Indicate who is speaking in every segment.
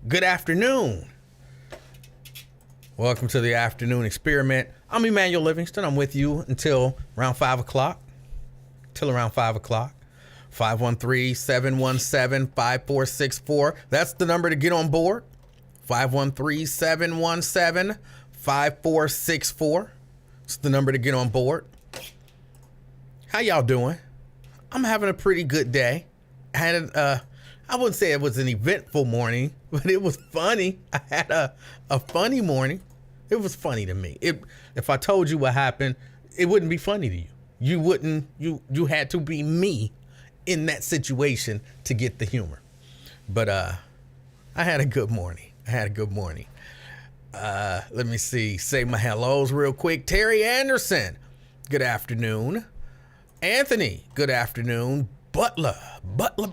Speaker 1: Good afternoon. Welcome to the afternoon experiment. I'm Emanuel Livingston. I'm with you until around 5 o'clock. Till around 5 o'clock. 513-717-5464. That's the number to get on board. 513-717-5464. It's the number to get on board. How y'all doing? I'm having a pretty good day. I had I wouldn't say it was an eventful morning, but it was funny. I had a funny morning. It was funny to me. If I told you what happened, it wouldn't be funny to you. You wouldn't. You had to be me in that situation to get the humor. But I had a good morning. Let me see. Say my hellos real quick. Terry Anderson, good afternoon. Anthony, good afternoon. Butler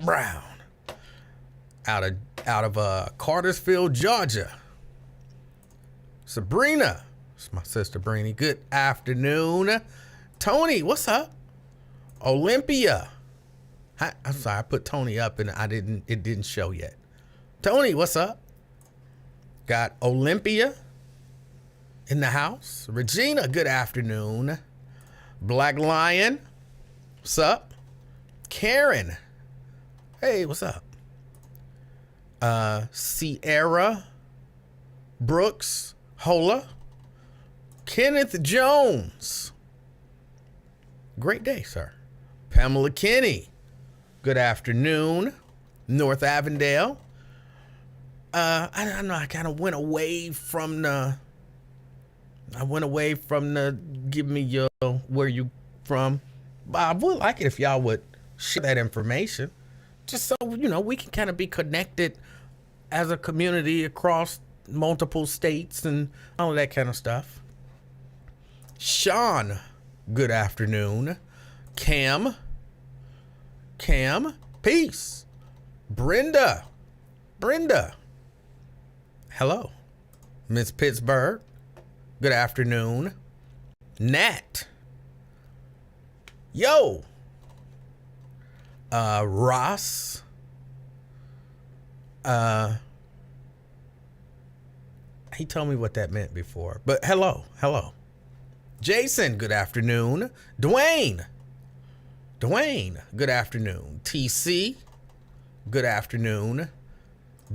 Speaker 1: Brown, out of Cartersville, Georgia. Sabrina, it's my sister Brainy. Good afternoon. Tony, what's up? Olympia. I'm sorry, I put Tony up and it didn't show yet. Tony, what's up? Got Olympia in the house. Regina, good afternoon. Black Lion, what's up? Karen, hey, what's up? Sierra Brooks Hola. Kenneth Jones, great day, sir. Pamela Kinney, good afternoon. North Avondale. I don't know, I kind of went away from the give me your where you from. But I would like it if y'all would share that information, just so we can kind of be connected as a community across multiple states and all of that kind of stuff. Sean, good afternoon. Cam, peace. Brenda, hello. Miss Pittsburgh, good afternoon. Nat, yo. Ross, he told me what that meant before, but hello. Jason, good afternoon. Dwayne, good afternoon. TC, good afternoon.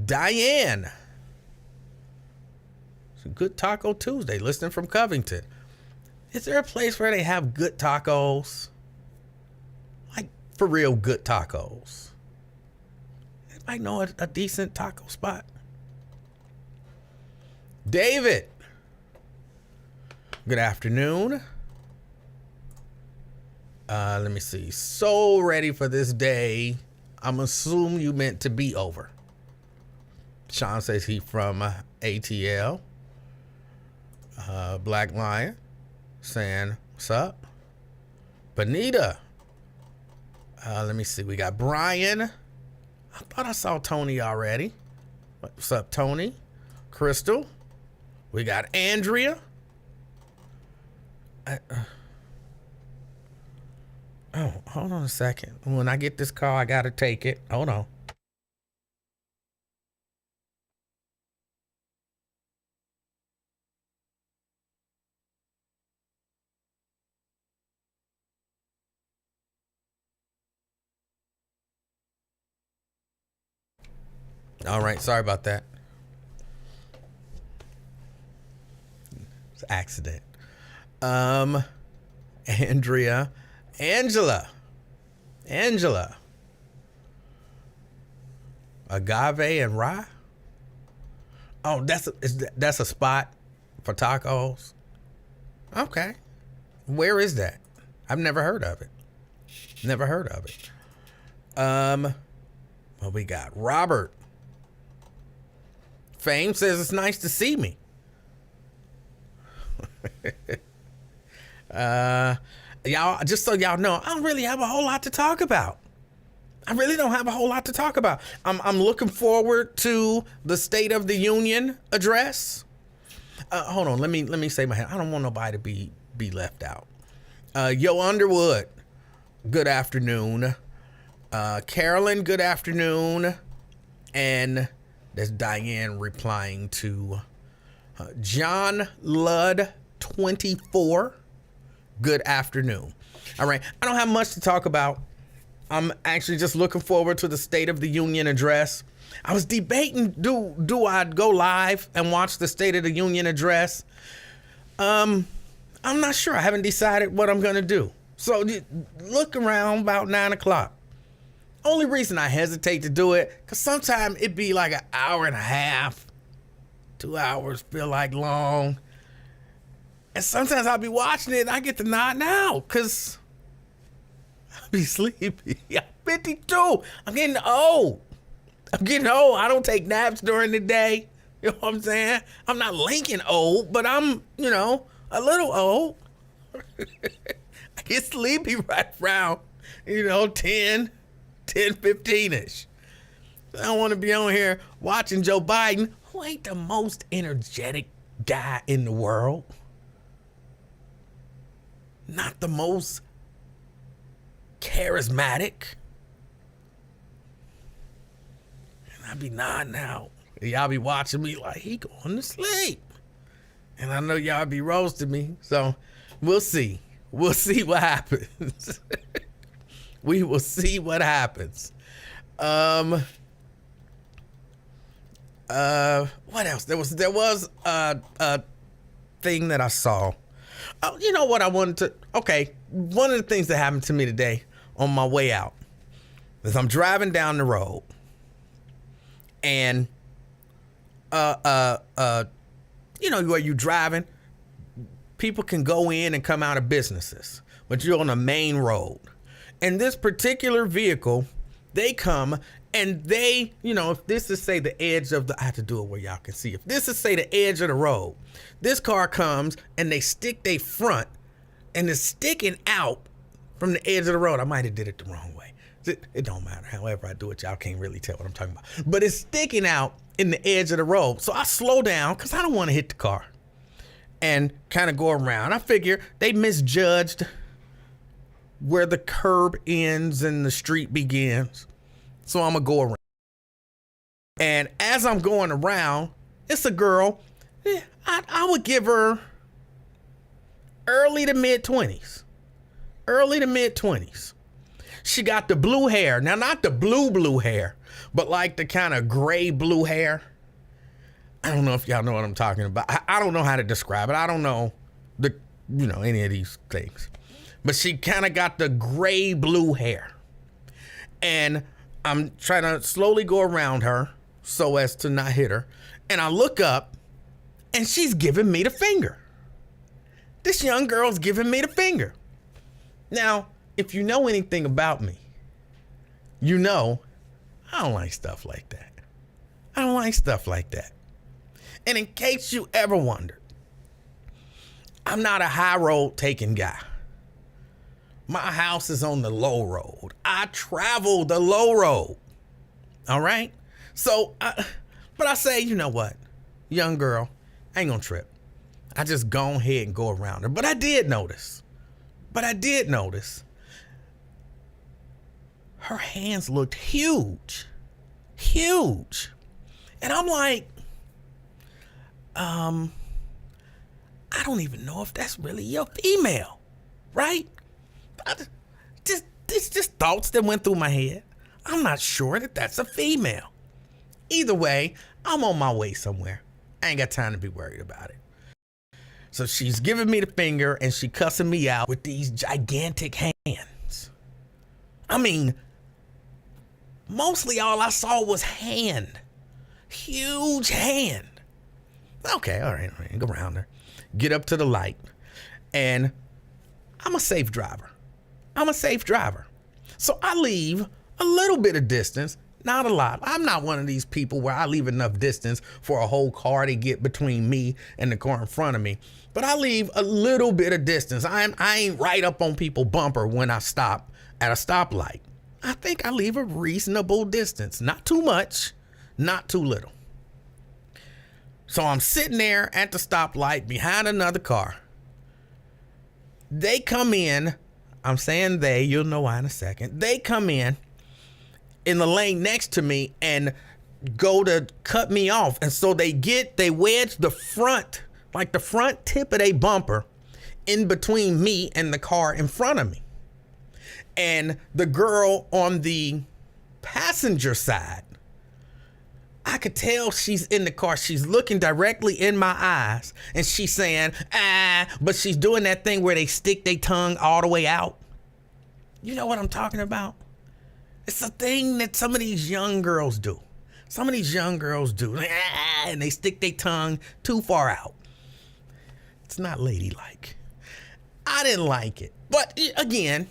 Speaker 1: Diane, it's a good Taco Tuesday, listening from Covington. Is there a place where they have good tacos? Like, for real good tacos? Anybody know a decent taco spot? David, good afternoon. Let me see. So ready for this day. I'm assuming you meant to be over. Sean says he from ATL. Black Lion saying, what's up? Bonita. Let me see. We got Brian. I thought I saw Tony already. What's up, Tony? Crystal. We got Andrea. Oh, hold on a second. When I get this call, I got to take it. Hold on. All right, sorry about that. It's an accident. Andrea, Angela, Agave and Rye. Oh, that's a spot for tacos. Okay, where is that? I've never heard of it. Well, we got Robert. Fame says it's nice to see me. Y'all, just so y'all know, I don't really have a whole lot to talk about. I'm looking forward to the State of the Union address. Hold on, let me say my hand. I don't want nobody to be left out. Yo Underwood, good afternoon. Carolyn, good afternoon. And That's Diane replying to John Ludd 24. Good afternoon. All right. I don't have much to talk about. I'm actually just looking forward to the State of the Union address. I was debating, do I go live and watch the State of the Union address? I'm not sure. I haven't decided what I'm going to do. So look around about 9 o'clock. Only reason I hesitate to do it, because sometimes it'd be like an hour and a half. 2 hours feel like long. And sometimes I'll be watching it and I get to nod now because I'll be sleepy. I'm 52. I'm getting old. I don't take naps during the day. You know what I'm saying? I'm not Lincoln old, but I'm, a little old. I get sleepy right around, 10, 15-ish. I don't want to be on here watching Joe Biden, who ain't the most energetic guy in the world. Not the most charismatic. And I be nodding out. Y'all be watching me like he going to sleep. And I know y'all be roasting me. So we'll see. We'll see what happens. We will see what happens. What else? There was a thing that I saw. Oh, you know what I wanted to... Okay, one of the things that happened to me today on my way out is I'm driving down the road and where you driving, people can go in and come out of businesses, but you're on a main road. And this particular vehicle, they come and they, if this is, say, the edge of the... I have to do it where y'all can see. If this is, say, the edge of the road, this car comes and they stick their front and it's sticking out from the edge of the road. I might have did it the wrong way. It don't matter. However I do it, y'all can't really tell what I'm talking about. But it's sticking out in the edge of the road. So I slow down because I don't want to hit the car and kind of go around. I figure they misjudged where the curb ends and the street begins. So I'm going to go around. And as I'm going around, it's a girl. I would give her early to mid 20s. Early to mid 20s. She got the blue hair. Now, not the blue hair, but like the kind of gray blue hair. I don't know if y'all know what I'm talking about. I don't know how to describe it. I don't know any of these things. But she kind of got the gray blue hair. And I'm trying to slowly go around her so as to not hit her. And I look up and she's giving me the finger. This young girl's giving me the finger. Now, if you know anything about me, I don't like stuff like that. I don't like stuff like that. And in case you ever wondered, I'm not a high road taking guy. My house is on the low road. I travel the low road. All right? So, but I say, you know what? Young girl, I ain't gonna trip. I just go ahead and go around her. But I did notice. Her hands looked huge. Huge. And I'm like, I don't even know if that's really your female, right? Just thoughts that went through my head. I'm not sure that that's a female. Either way, I'm on my way somewhere. I ain't got time to be worried about it. So she's giving me the finger and she cussing me out with these gigantic hands. I mean, mostly all I saw was hand. Huge hand. Okay, all right, go around her. Get up to the light. And I'm a safe driver. So I leave a little bit of distance, not a lot. I'm not one of these people where I leave enough distance for a whole car to get between me and the car in front of me. But I leave a little bit of distance. I ain't right up on people's bumper when I stop at a stoplight. I think I leave a reasonable distance. Not too much, not too little. So I'm sitting there at the stoplight behind another car. They come in. I'm saying you'll know why in a second. They come in the lane next to me and go to cut me off. And so they wedge the front, like the front tip of their bumper in between me and the car in front of me. And the girl on the passenger side, I could tell she's in the car. She's looking directly in my eyes and she's saying, but she's doing that thing where they stick their tongue all the way out. You know what I'm talking about? It's a thing that some of these young girls do. Some of these young girls do, and they stick their tongue too far out. It's not ladylike. I didn't like it. But again,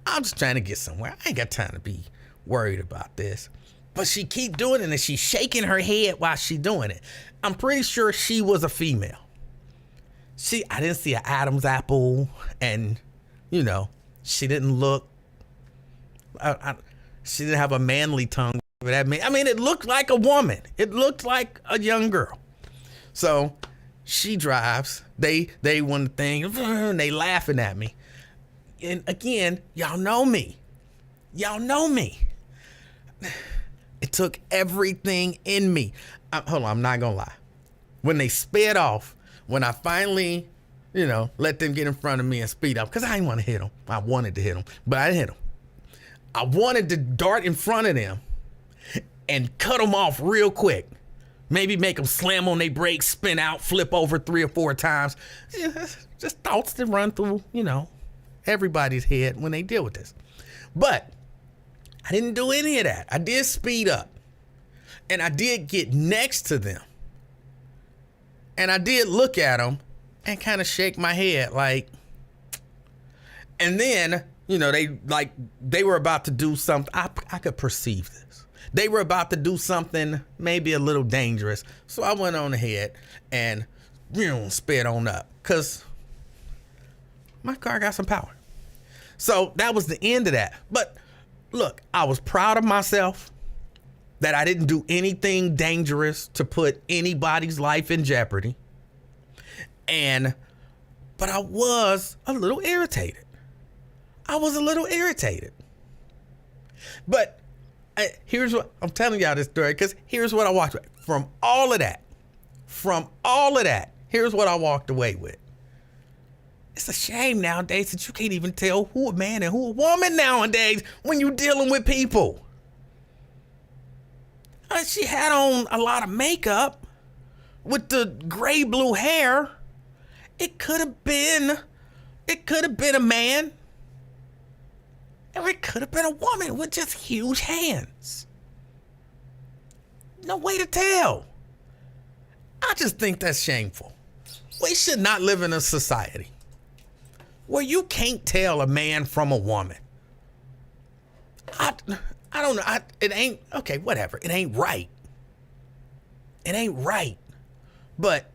Speaker 1: I'm just trying to get somewhere. I ain't got time to be worried about this. But she keep doing it and she's shaking her head while she doing it. I'm pretty sure she was a female. I didn't see an Adam's apple, and she didn't look. She didn't have a manly tongue. I mean, it looked like a woman. It looked like a young girl. So she drives. They want the thing. And they laughing at me. And again, y'all know me. It took everything in me. Hold on, I'm not gonna lie. When they sped off, when I finally, let them get in front of me and speed up, because I didn't want to hit them. I wanted to hit them, but I didn't hit them. I wanted to dart in front of them and cut them off real quick. Maybe make them slam on their brakes, spin out, flip over 3 or 4 times. Just thoughts that run through, everybody's head when they deal with this. But I didn't do any of that. I did speed up. And I did get next to them. And I did look at them and kind of shake my head like. And then, they were about to do something. I could perceive this. They were about to do something maybe a little dangerous. So I went on ahead and sped on up. Because my car got some power. So that was the end of that. But look, I was proud of myself that I didn't do anything dangerous to put anybody's life in jeopardy. But I was a little irritated. But here's what I'm telling y'all this story, because here's what I walked away from all of that. Here's what I walked away with. It's a shame nowadays that you can't even tell who a man and who a woman nowadays when you're dealing with people. She had on a lot of makeup with the gray blue hair. It could have been a man. Or it could have been a woman with just huge hands. No way to tell. I just think that's shameful. We should not live in a society where you can't tell a man from a woman. I don't know. It ain't, okay, whatever. It ain't right. But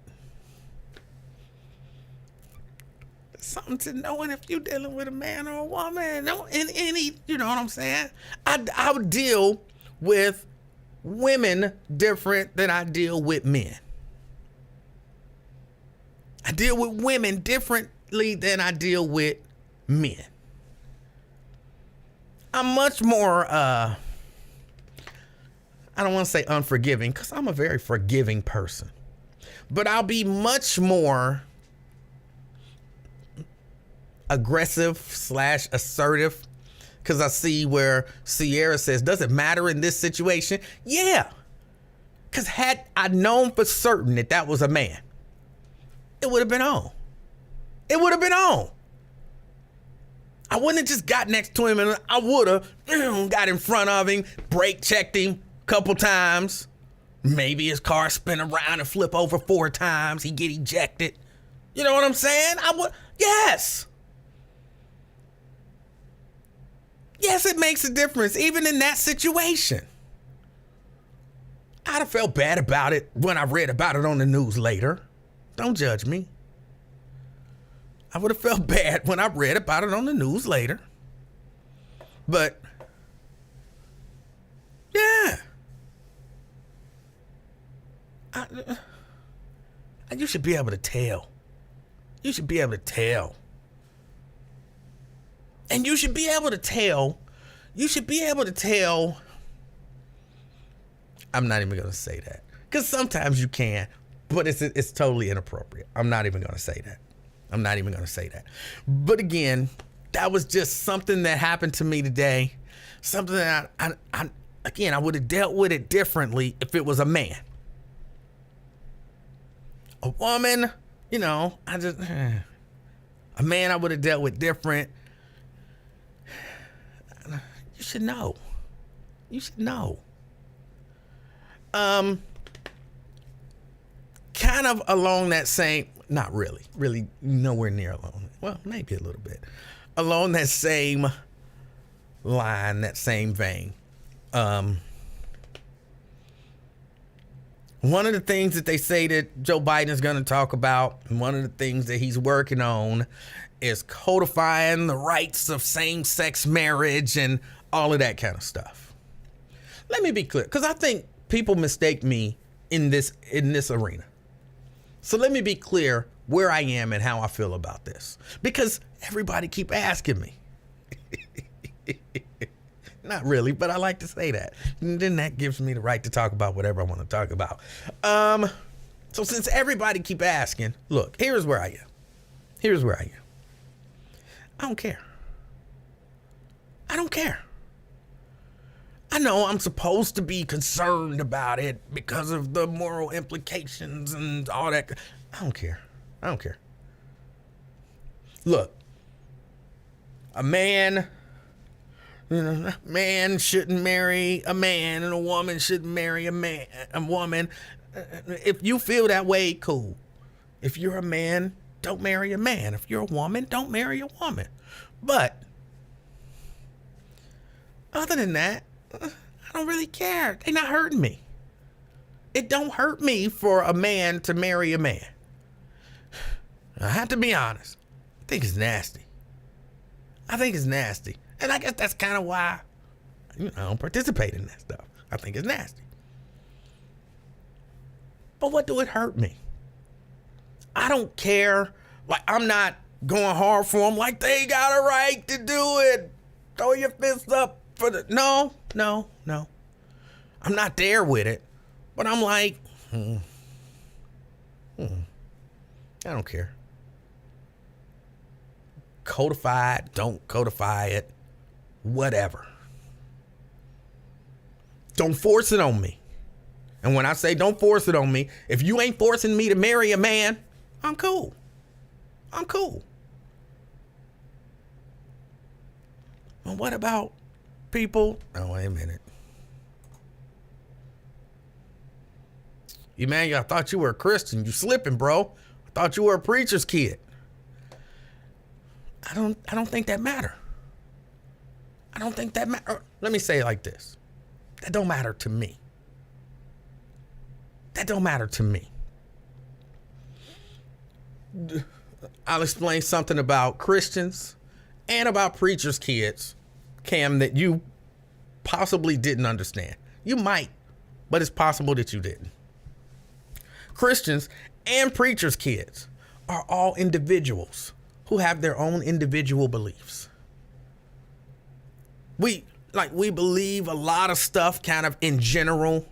Speaker 1: something to knowing if you're dealing with a man or a woman. In any, you know what I'm saying? I would deal with women different than I deal with men. I deal with women differently than I deal with men. I'm much more, I don't want to say unforgiving, because I'm a very forgiving person. But I'll be much more aggressive / assertive, because I see where Sierra says, does it matter in this situation? Yeah. Because had I known for certain that was a man, it would have been on. I wouldn't have just got next to him, and I would have got in front of him, brake checked him a couple times. Maybe his car spin around and flip over 4 times. He get ejected. You know what I'm saying? Yes. Yes, it makes a difference, even in that situation. I'd have felt bad about it when I read about it on the news later. Don't judge me. I would have felt bad when I read about it on the news later. But, yeah. You should be able to tell. And you should be able to tell I'm not even going to say that. Because sometimes you can, but it's totally inappropriate. I'm not even going to say that. But again, that was just something that happened to me today. Something that I would have dealt with it differently if it was a man. A woman, a man I would have dealt with different. You should know. Kind of along that same, not really nowhere near along. Well, maybe a little bit. Along that same line, that same vein. One of the things that they say that Joe Biden is going to talk about, and one of the things that he's working on, is codifying the rights of same-sex marriage and all of that kind of stuff. Let me be clear, because I think people mistake me in this arena. So let me be clear where I am and how I feel about this, because everybody keep asking me. Not really, but I like to say that. And then that gives me the right to talk about whatever I want to talk about. So since everybody keep asking, look, here's where I am. I don't care. I know I'm supposed to be concerned about it because of the moral implications and all that. I don't care. Look, a man shouldn't marry a man, and a woman shouldn't marry a woman. If you feel that way, cool. If you're a man, don't marry a man. If you're a woman, don't marry a woman. But other than that, I don't really care. They're not hurting me. It don't hurt me for a man to marry a man. I have to be honest. I think it's nasty. And I guess that's kind of why I don't participate in that stuff. I think it's nasty. But what do it hurt me? I don't care. Like, I'm not going hard for them. Like, they got a right to do it. Throw your fists up for the... No. I'm not there with it. But I'm like, I don't care. Codify it, don't codify it, whatever. Don't force it on me. And when I say don't force it on me, if you ain't forcing me to marry a man, I'm cool. Well, what about people? Oh, wait a minute. Emanuel, I thought you were a Christian. You slipping, bro. I thought you were a preacher's kid. I don't think that matter. Let me say it like this. That don't matter to me. I'll explain something about Christians and about preachers' kids, Cam, that you possibly didn't understand. You might, but it's possible that you didn't. Christians and preachers' kids are all individuals who have their own individual beliefs. We believe a lot of stuff kind of in general,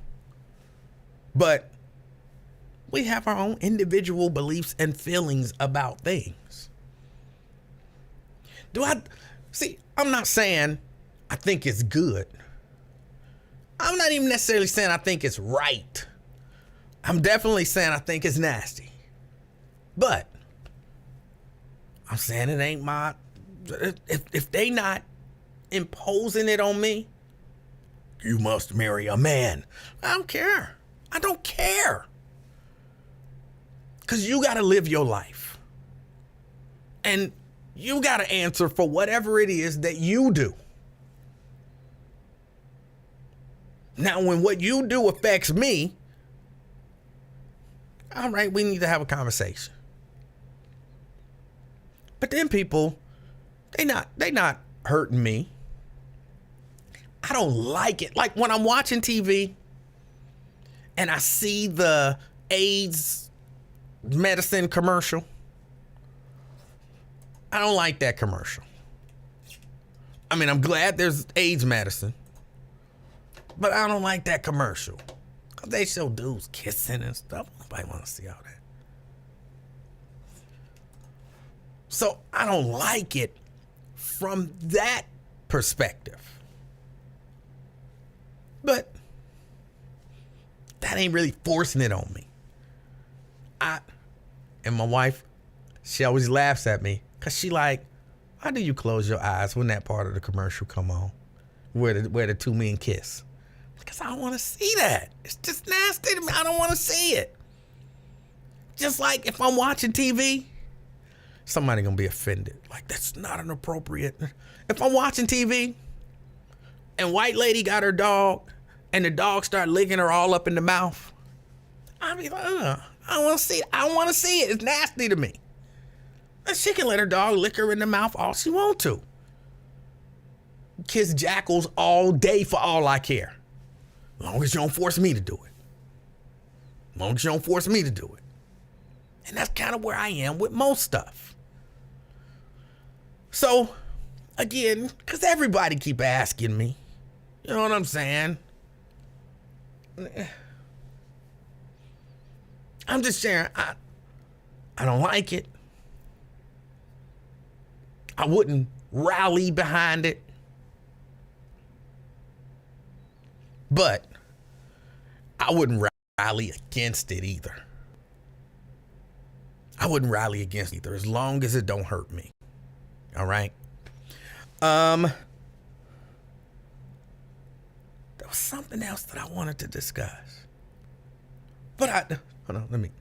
Speaker 1: but we have our own individual beliefs and feelings about things. I'm not saying I think it's good. I'm not even necessarily saying I think it's right. I'm definitely saying I think it's nasty. But I'm saying it ain't my... If they not imposing it on me, you must marry a man. I don't care. Because you got to live your life. And you got to answer for whatever it is that you do. Now, when what you do affects me, all right, we need to have a conversation. But then people, they not hurting me. I don't like it. Like when I'm watching TV and I see the AIDS medicine commercial, I don't like that commercial. I mean, I'm glad there's AIDS medicine, but I don't like that commercial. They show dudes kissing and stuff. Nobody want to see all that. So I don't like it from that perspective. But that ain't really forcing it on me. And my wife, she always laughs at me because she like, why do you close your eyes when that part of the commercial come on? Where the two men kiss. Because I don't want to see that. It's just nasty to me. I don't want to see it. Just like if I'm watching TV, somebody gonna be offended. Like, that's not an appropriate. If I'm watching TV and white lady got her dog and the dog start licking her all up in the mouth, I'll be like, I don't want to see it. I don't want to see it. It's nasty to me. And she can let her dog lick her in the mouth all she want to. Kiss jackals all day for all I care. As long as you don't force me to do it. As long as you don't force me to do it. And that's kind of where I am with most stuff. So, again, because everybody keep asking me. You know what I'm saying? I'm just sharing. I don't like it. I wouldn't rally behind it. But I wouldn't rally against it either. I wouldn't rally against it either, as long as it don't hurt me. All right? There was something else that I wanted to discuss. But hold on, let me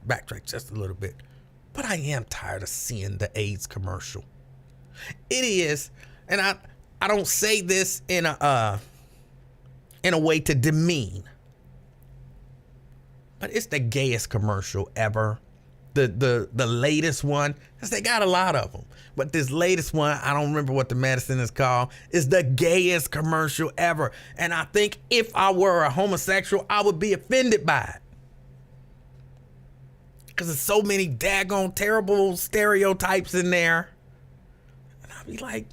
Speaker 1: backtrack just a little bit. But I am tired of seeing the AIDS commercial. It is, and I don't say this in a way to demean, but it's the gayest commercial ever. The latest one, because they got a lot of them, but this latest one, I don't remember what the medicine is called, is the gayest commercial ever. And I think if I were a homosexual, I would be offended by it. Because there's so many daggone terrible stereotypes in there. And I'd be like,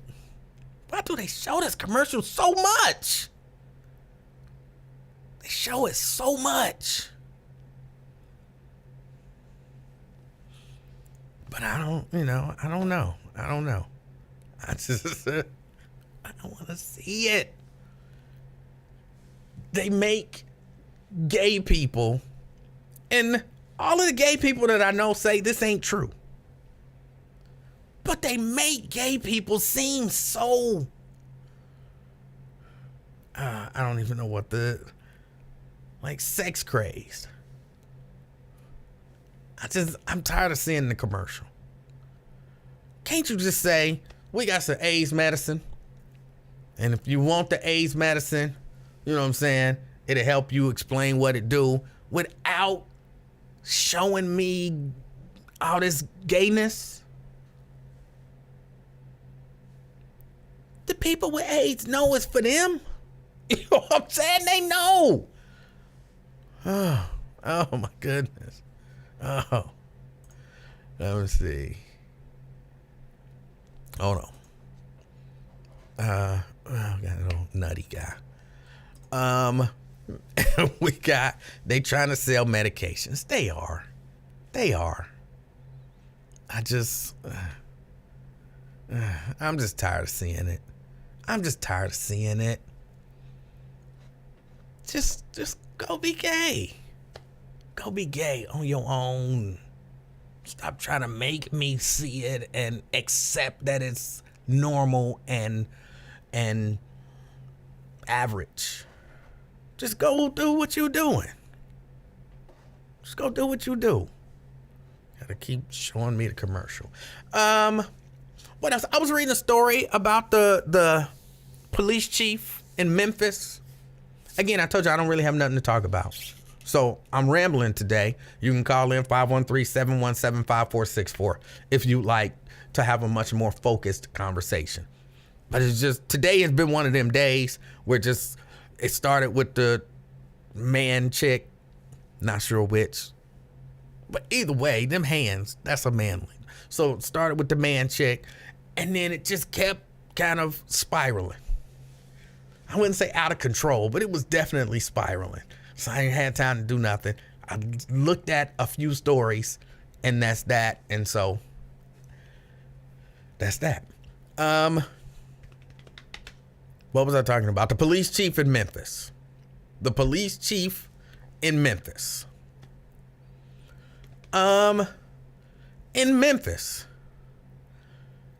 Speaker 1: why do they show this commercial so much? They show it so much. But I don't know. I just, I don't want to see it. They make gay people, and all of the gay people that I know say this ain't true. But they make gay people seem so, I don't even know what sex crazed. I'm tired of seeing the commercial. Can't you just say, we got some AIDS medicine, and if you want the AIDS medicine, you know what I'm saying, it'll help you explain what it do without showing me all this gayness? The people with AIDS know it's for them. You know what I'm saying? They know. Oh my goodness. Oh, let me see. Hold on. We got a little nutty guy. They trying to sell medications. They are. I'm just tired of seeing it. Just go be gay. Go be gay on your own. Stop trying to make me see it and accept that it's normal and average. Just go do what you're doing. Just go do what you do. Gotta keep showing me the commercial. What else? I was reading a story about the police chief in Memphis. Again, I told you I don't really have nothing to talk about. So I'm rambling today. You can call in 513-717-5464 if you'd like to have a much more focused conversation. But it's just, today has been one of them days where it started with the man chick, not sure which. But either way, them hands, that's a manly. So it started with the man chick, and then it just kept kind of spiraling. I wouldn't say out of control, but it was definitely spiraling. So I ain't had time to do nothing. I looked at a few stories, and that's that. And so that's that. What was I talking about? The police chief in Memphis. The police chief in Memphis. In Memphis,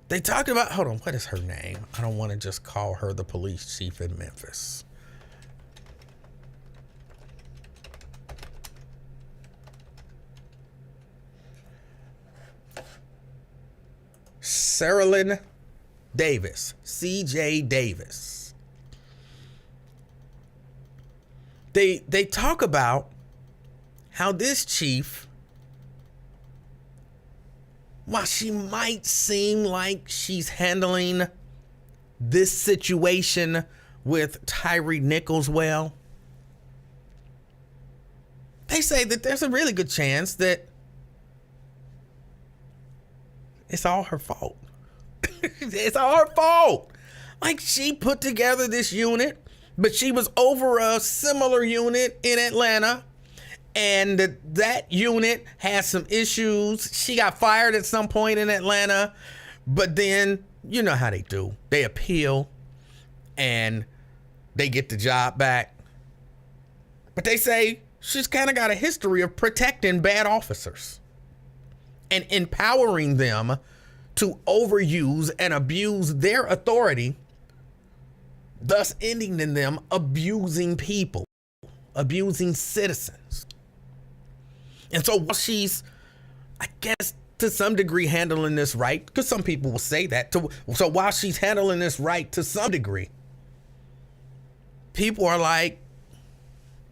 Speaker 1: they talked about, hold on, what is her name? I don't want to just call her the police chief in Memphis. Saralyn Davis, CJ Davis. They talk about how this chief, while she might seem like she's handling this situation with Tyree Nichols well, they say that there's a really good chance that it's all her fault. It's all her fault. Like, she put together this unit, but she was over a similar unit in Atlanta, and that unit has some issues. She got fired at some point in Atlanta, but then you know how they do. They appeal and they get the job back. But they say she's kind of got a history of protecting bad officers and empowering them to overuse and abuse their authority, thus ending in them abusing people, abusing citizens. And so while she's, I guess, to some degree handling this right, because some people will say that, so while she's handling this right to some degree, people are like,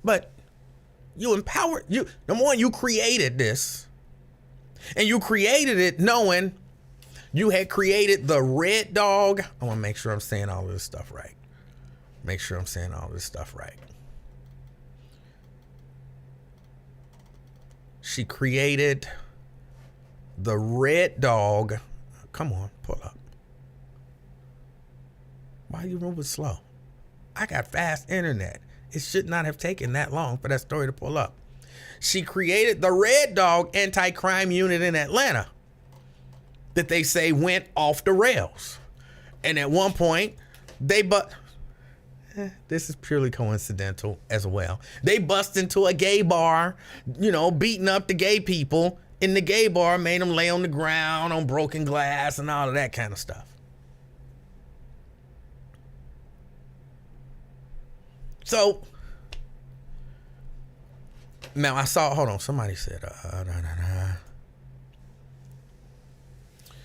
Speaker 1: but you empowered, number one, you created this, and you created it knowing you had created the Red Dog. I want to make sure I'm saying all of this stuff right. Make sure I'm saying all this stuff right. She created the Red Dog. Come on, pull up. Why are you moving slow? I got fast internet. It should not have taken that long for that story to pull up. She created the Red Dog anti-crime unit in Atlanta that they say went off the rails. And at one point, this is purely coincidental as well. They bust into a gay bar, beating up the gay people in the gay bar, made them lay on the ground on broken glass and all of that kind of stuff. So now I saw, hold on, somebody said,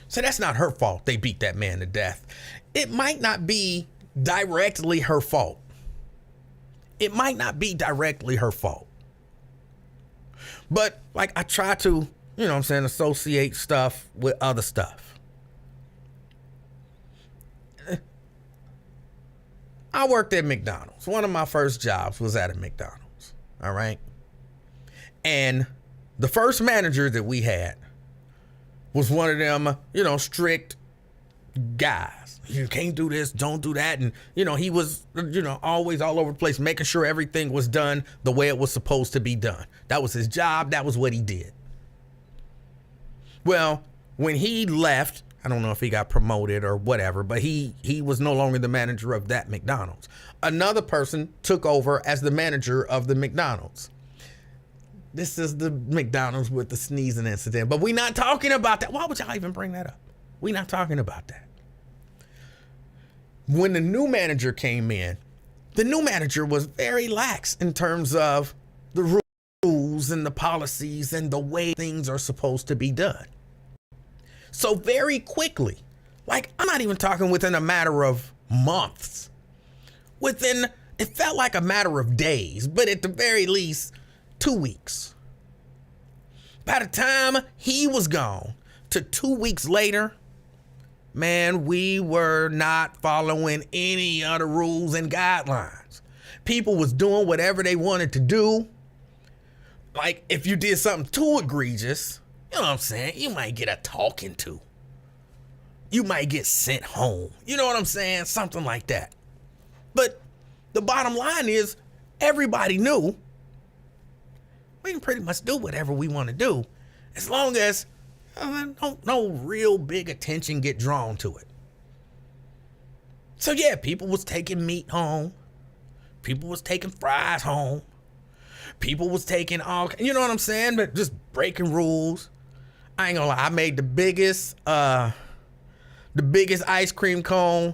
Speaker 1: So that's not her fault they beat that man to death. It might not be directly her fault. It might not be directly her fault. But like, I try to, associate stuff with other stuff. I worked at McDonald's. One of my first jobs was at a McDonald's. All right. And the first manager that we had was one of them, strict guys. You can't do this, don't do that. And, he was, always all over the place, making sure everything was done the way it was supposed to be done. That was his job. That was what he did. Well, when he left, I don't know if he got promoted or whatever, but he was no longer the manager of that McDonald's. Another person took over as the manager of the McDonald's. This is the McDonald's with the sneezing incident, but we're not talking about that. Why would y'all even bring that up? We're not talking about that. When the new manager came in, the new manager was very lax in terms of the rules and the policies and the way things are supposed to be done. So very quickly, like, I'm not even talking within a matter of months. It felt like a matter of days, but at the very least, 2 weeks. By the time he was gone to 2 weeks later, man, we were not following any of the rules and guidelines. People was doing whatever they wanted to do. Like, if you did something too egregious, you know what I'm saying? You might get a talking to. You might get sent home. You know what I'm saying? Something like that. But the bottom line is, everybody knew We can pretty much do whatever we want to do as long as no real big attention get drawn to it. So yeah, people was taking meat home. People was taking fries home. People was taking all, you know what I'm saying? But just breaking rules. I ain't gonna lie, I made the biggest ice cream cone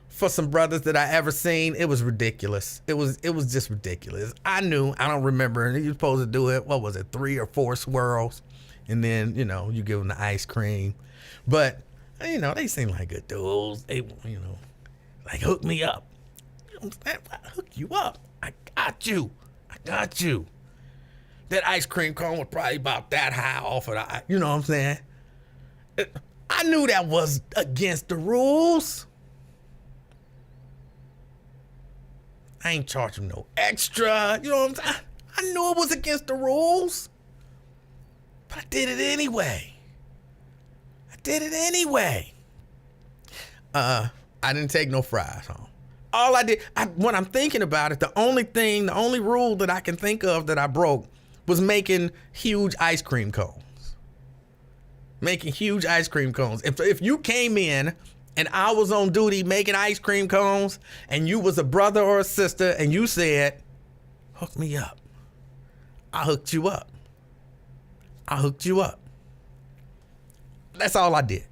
Speaker 1: for some brothers that I ever seen. It was ridiculous. It was just ridiculous. I don't remember. You're supposed to do it, what was it, 3 or 4 swirls? And then, you give them the ice cream. But, they seem like good dudes. They, like, hook me up. I hook you up. I got you. That ice cream cone was probably about that high off of the, you know what I'm saying? I knew that was against the rules. I ain't charging no extra. You know what I'm saying? I knew it was against the rules. But I did it anyway. I didn't take no fries home. All I did, when I'm thinking about it, the only rule that I can think of that I broke was making huge ice cream cones. If you came in and I was on duty making ice cream cones and you was a brother or a sister and you said, hook me up, I hooked you up. That's all I did.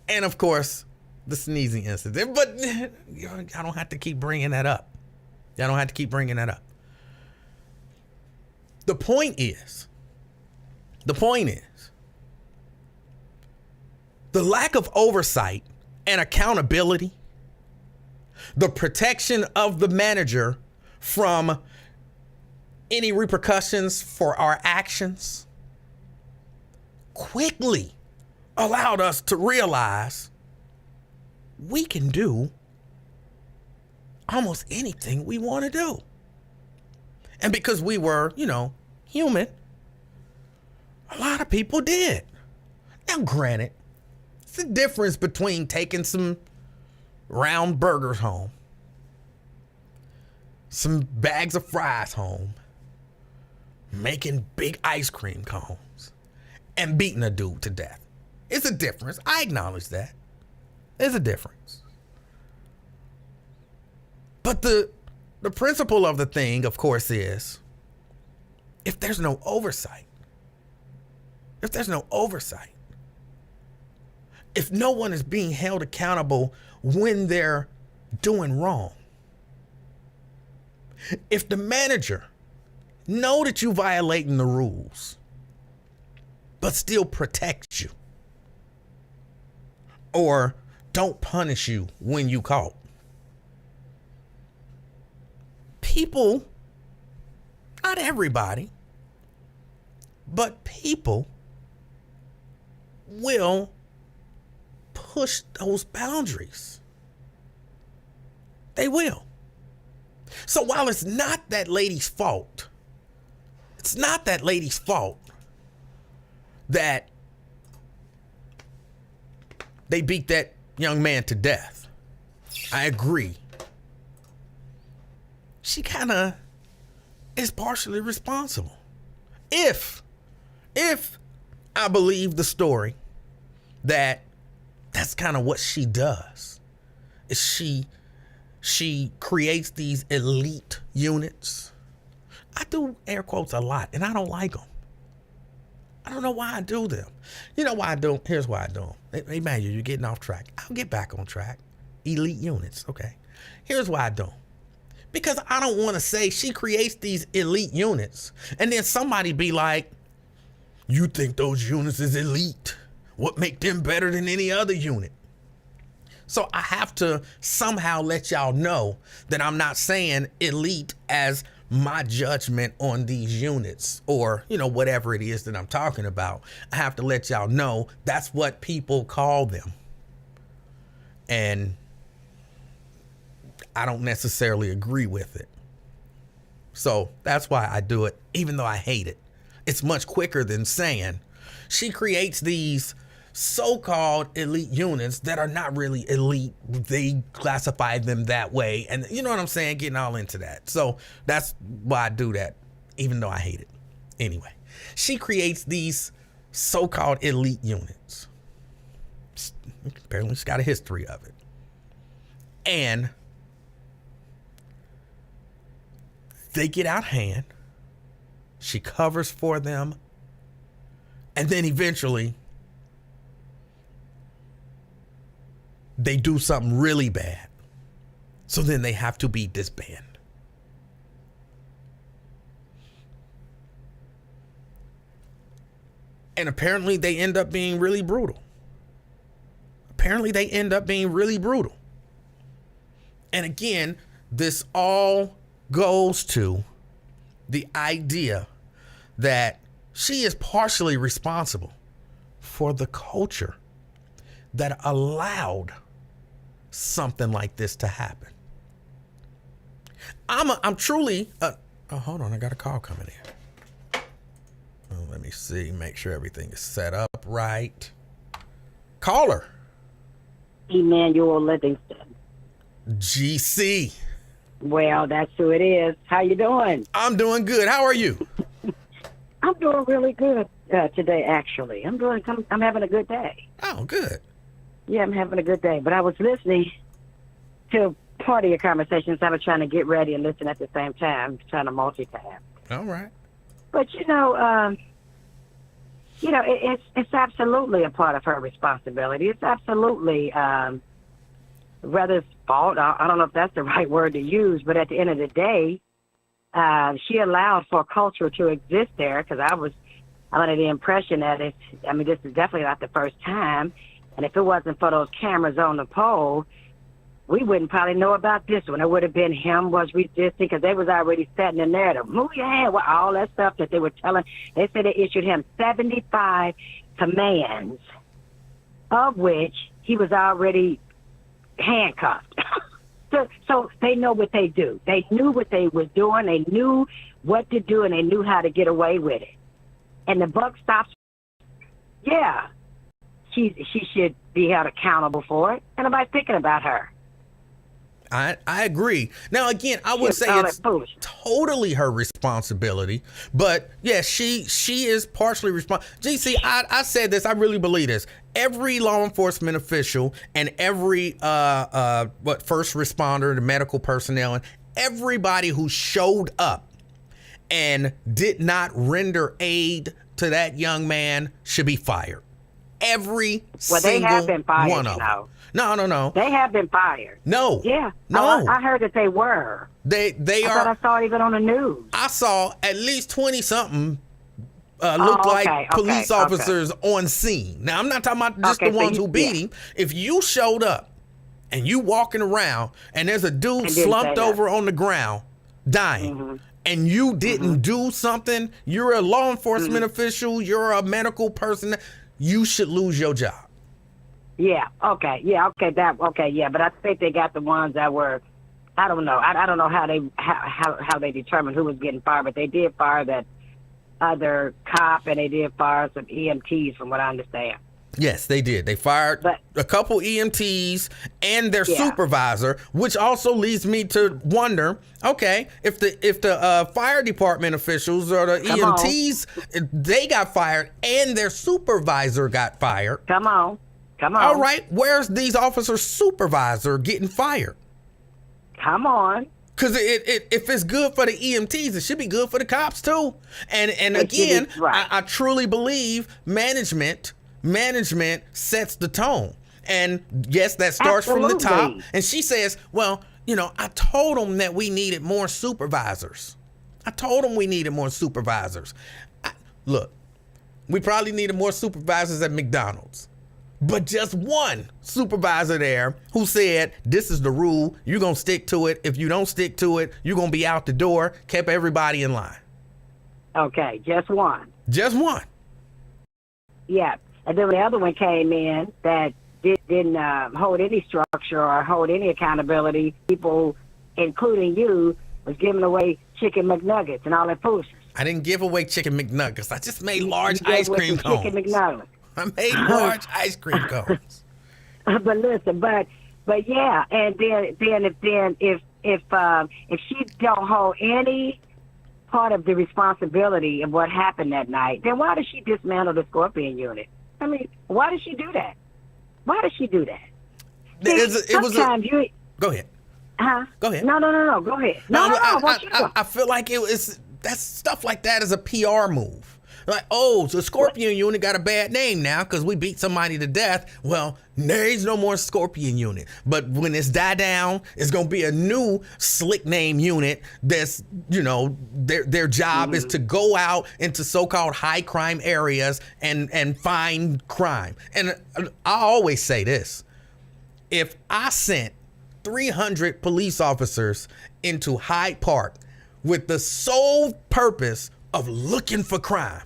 Speaker 1: And of course, the sneezing incident, but I don't have to keep bringing that up. The point is, the lack of oversight and accountability, the protection of the manager from any repercussions for our actions, quickly allowed us to realize we can do almost anything we want to do. And because we were, human, a lot of people did. Now, granted, it's the difference between taking some round burgers home, some bags of fries home, making big ice cream cones, and beating a dude to death. It's a difference. I acknowledge that. There's a difference. But the principle of the thing, of course, is if there's no oversight, if no one is being held accountable when they're doing wrong, if the manager know that you violating the rules, but still protect you, or don't punish you when you caught, people, not everybody, but people will push those boundaries. They will. So while it's not that lady's fault, that they beat that young man to death. I agree. She kind of is partially responsible. If I believe the story that that's kind of what she does, is she creates these elite units. I do air quotes a lot, and I don't like them. I don't know why I do them. You know why I do them? Here's why I do them. Hey, man, you're getting off track. I'll get back on track. Elite units, okay. Here's why I do them. Because I don't want to say she creates these elite units, and then somebody be like, you think those units is elite? What make them better than any other unit? So I have to somehow let y'all know that I'm not saying elite as my judgment on these units or, whatever it is that I'm talking about. I have to let y'all know that's what people call them. And I don't necessarily agree with it. So that's why I do it, even though I hate it. It's much quicker than saying she creates these so-called elite units that are not really elite. They classify them that way. And you know what I'm saying? Getting all into that. So that's why I do that. even though I hate it. Anyway, she creates these so-called elite units. Apparently she's got a history of it. And they get out of hand. She covers for them. And then eventually they do something really bad. So then they have to be disbanded. And apparently they end up being really brutal. And again, this all goes to the idea that she is partially responsible for the culture that allowed something like this to happen. I'm truly, hold on, I got a call coming in. Let me see, make sure everything is set up right. Caller.
Speaker 2: Emanuel Livingston.
Speaker 1: GC.
Speaker 2: Well, that's who it is. How you doing?
Speaker 1: I'm doing good. How are you?
Speaker 2: I'm doing really good today, actually. I'm having a good day.
Speaker 1: Oh, good.
Speaker 2: Yeah, I'm having a good day. But I was listening to part of your conversations. I was trying to get ready and listen at the same time, trying to multitask.
Speaker 1: All right.
Speaker 2: But it's absolutely a part of her responsibility. It's absolutely whether it's fault. I don't know if that's the right word to use, but at the end of the day, she allowed for culture to exist there, because I was under the impression that this is definitely not the first time, and if it wasn't for those cameras on the pole, we wouldn't probably know about this one. It would have been him was resisting, because they was already setting the narrative. Move your hand, all that stuff that they were telling. They said they issued him 75 commands, of which he was already handcuffed. So they know what they do. They knew what they were doing. They knew what to do, and they knew how to get away with it. And the buck stops. Yeah, she should be held accountable for it. And nobody's thinking about her.
Speaker 1: I agree. Now, again, I would say it's totally her responsibility, but yeah, she is partially responsible. GC, I said this, I really believe this. Every law enforcement official and every first responder, the medical personnel, and everybody who showed up and did not render aid to that young man should be fired. Every single
Speaker 2: they have been fired,
Speaker 1: one of them. No.
Speaker 2: They have been fired.
Speaker 1: No.
Speaker 2: Yeah.
Speaker 1: No.
Speaker 2: I heard that they were.
Speaker 1: They
Speaker 2: I
Speaker 1: are.
Speaker 2: thought I saw it even on the news.
Speaker 1: I saw at least 20-something like police officers on scene. Now, I'm not talking about just the ones who beat him. If you showed up and you walking around and there's a dude slumped over on the ground dying, and you didn't do something, you're a law enforcement official, you're a medical person, you should lose your job.
Speaker 2: Yeah. Okay. Yeah. Okay. Yeah. But I think they got the ones that were. I don't know. I don't know how they determined who was getting fired, but they did fire that other cop, and they did fire some EMTs, from what I understand.
Speaker 1: Yes, they did. They fired a couple EMTs and their supervisor, which also leads me to wonder, okay, if the fire department officials or the EMTs, they got fired and their supervisor got fired.
Speaker 2: Come on.
Speaker 1: All right, where's these officers' supervisor getting fired?
Speaker 2: Come on.
Speaker 1: Because if it's good for the EMTs, it should be good for the cops too. And again, I truly believe management sets the tone. And yes, that starts from the top. And she says, well, I told them that we needed more supervisors. Look, we probably needed more supervisors at McDonald's. But just one supervisor there who said, this is the rule, you're going to stick to it. If you don't stick to it, you're going to be out the door, kept everybody in line.
Speaker 2: Okay, just one.
Speaker 1: Just one.
Speaker 2: Yeah. And then the other one came in that didn't hold any structure or hold any accountability. People, including you, was giving away chicken McNuggets and all that foolishness.
Speaker 1: I didn't give away chicken McNuggets. I just made large ice cream cones.
Speaker 2: Chicken McNuggets.
Speaker 1: I made large ice cream cones.
Speaker 2: But listen, but yeah, and then if she don't hold any part of the responsibility of what happened that night, then why did she dismantle the Scorpion unit? I mean, why did she do that? Why did she do that?
Speaker 1: Go ahead.
Speaker 2: Huh?
Speaker 1: Go ahead.
Speaker 2: No. Go ahead. No.
Speaker 1: I feel like that's stuff like that is a PR move. Like, oh, the Scorpion unit got a bad name now because we beat somebody to death. Well, there's no more Scorpion unit. But when it's die down, it's going to be a new slick name unit that's, their job is to go out into so-called high crime areas and find crime. And I always say this. If I sent 300 police officers into Hyde Park with the sole purpose of looking for crime,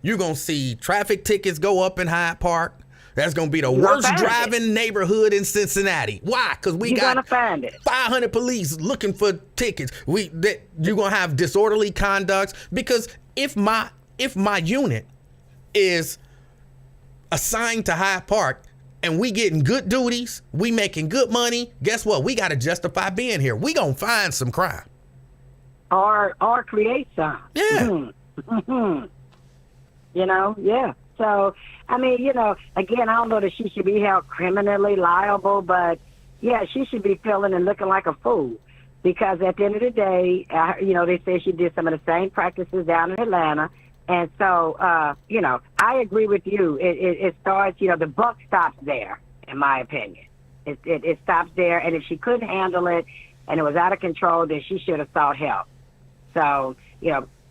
Speaker 1: you're going to see traffic tickets go up in Hyde Park. That's going to be the worst driving neighborhood in Cincinnati. Why? Because we got 500 police looking for tickets. You're going to have disorderly conduct, because if my unit is assigned to Hyde Park and we getting good duties, we making good money, guess what? We got to justify being here. We going to find some crime.
Speaker 2: Or create some.
Speaker 1: Yeah.
Speaker 2: Yeah. So, I mean, again, I don't know that she should be held criminally liable, but yeah, she should be feeling and looking like a fool, because at the end of the day, they say she did some of the same practices down in Atlanta. And so, I agree with you. It starts, the buck stops there, in my opinion. It stops there. And if she couldn't handle it and it was out of control, then she should have sought help. So,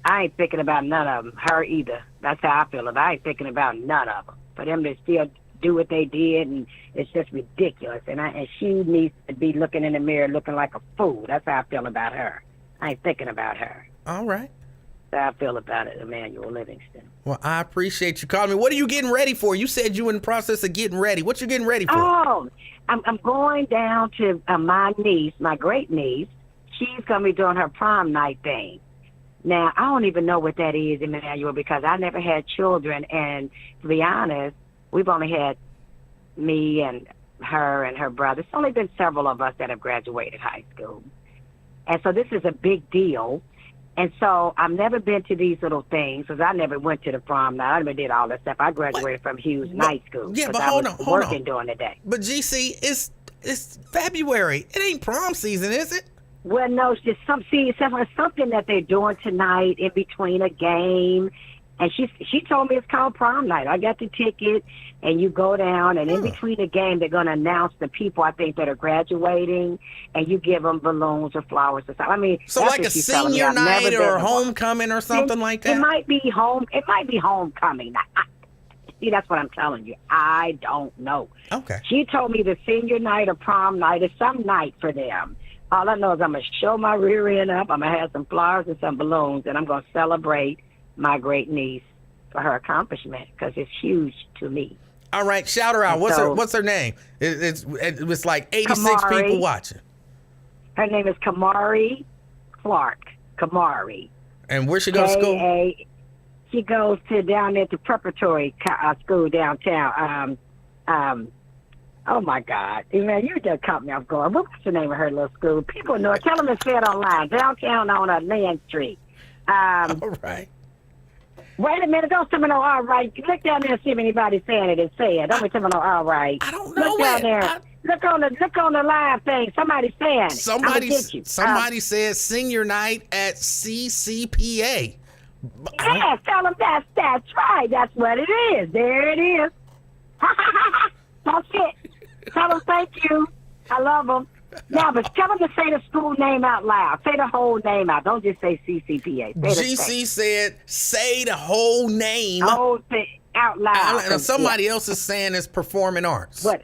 Speaker 2: I ain't thinking about none of them, her either. That's how I feel. I ain't thinking about none of them. For them to still do what they did, and it's just ridiculous. And she needs to be looking in the mirror looking like a fool. That's how I feel about her. I ain't thinking about her.
Speaker 1: All right.
Speaker 2: That's how I feel about it, Emanuel Livingston.
Speaker 1: Well, I appreciate you calling me. What are you getting ready for? You said you were in the process of getting ready. What you getting ready for?
Speaker 2: Oh, I'm going down to my niece, my great niece. She's going to be doing her prom night thing. Now, I don't even know what that is, Emanuel, because I never had children. And to be honest, we've only had me and her brother. It's only been several of us that have graduated high school. And so this is a big deal. And so I've never been to these little things, because I never went to the prom night. I never did all that stuff. I graduated from Hughes Night School.
Speaker 1: Yeah, but
Speaker 2: I was
Speaker 1: hold
Speaker 2: working
Speaker 1: on.
Speaker 2: during the day.
Speaker 1: But GC, it's February. It ain't prom season, is it?
Speaker 2: Well, no, it's just something that they're doing tonight in between a game. And she told me it's called prom night. I got the ticket, and you go down, and in between the game, they're going to announce the people, I think, that are graduating, and you give them balloons or flowers or something. I mean,
Speaker 1: so like a senior night or homecoming or something like that?
Speaker 2: It might be homecoming. See, that's what I'm telling you. I don't know.
Speaker 1: Okay.
Speaker 2: She told me the senior night or prom night is some night for them. All I know is I'm going to show my rear end up. I'm going to have some flowers and some balloons, and I'm going to celebrate my great niece for her accomplishment, because it's huge to me.
Speaker 1: All right, shout her out. What's her name? It's like 86 people watching.
Speaker 2: Her name is Kamari Clark. Kamari.
Speaker 1: And where she go to school?
Speaker 2: She goes down at the preparatory school downtown. Oh my God, man, you just caught me off guard. What's the name of her little school? People know it. Tell them to say it online. Downtown on Land Street.
Speaker 1: All right.
Speaker 2: Wait a minute, don't tell me no all right. Look down there and see if anybody's saying it and say it. Don't tell me no all right.
Speaker 1: I don't know.
Speaker 2: Look down there. Look on the live thing. Somebody's saying it.
Speaker 1: Somebody said senior night at CCPA.
Speaker 2: Yeah, tell them that's right. That's what it is. There it is. That's it. Tell them thank you. I love them. Now, but tell them to say the school name out loud. Say the whole name out. Don't just say CCPA.
Speaker 1: GC said say the whole name.
Speaker 2: Whole thing out loud.
Speaker 1: Somebody else is saying it's performing arts.
Speaker 2: What?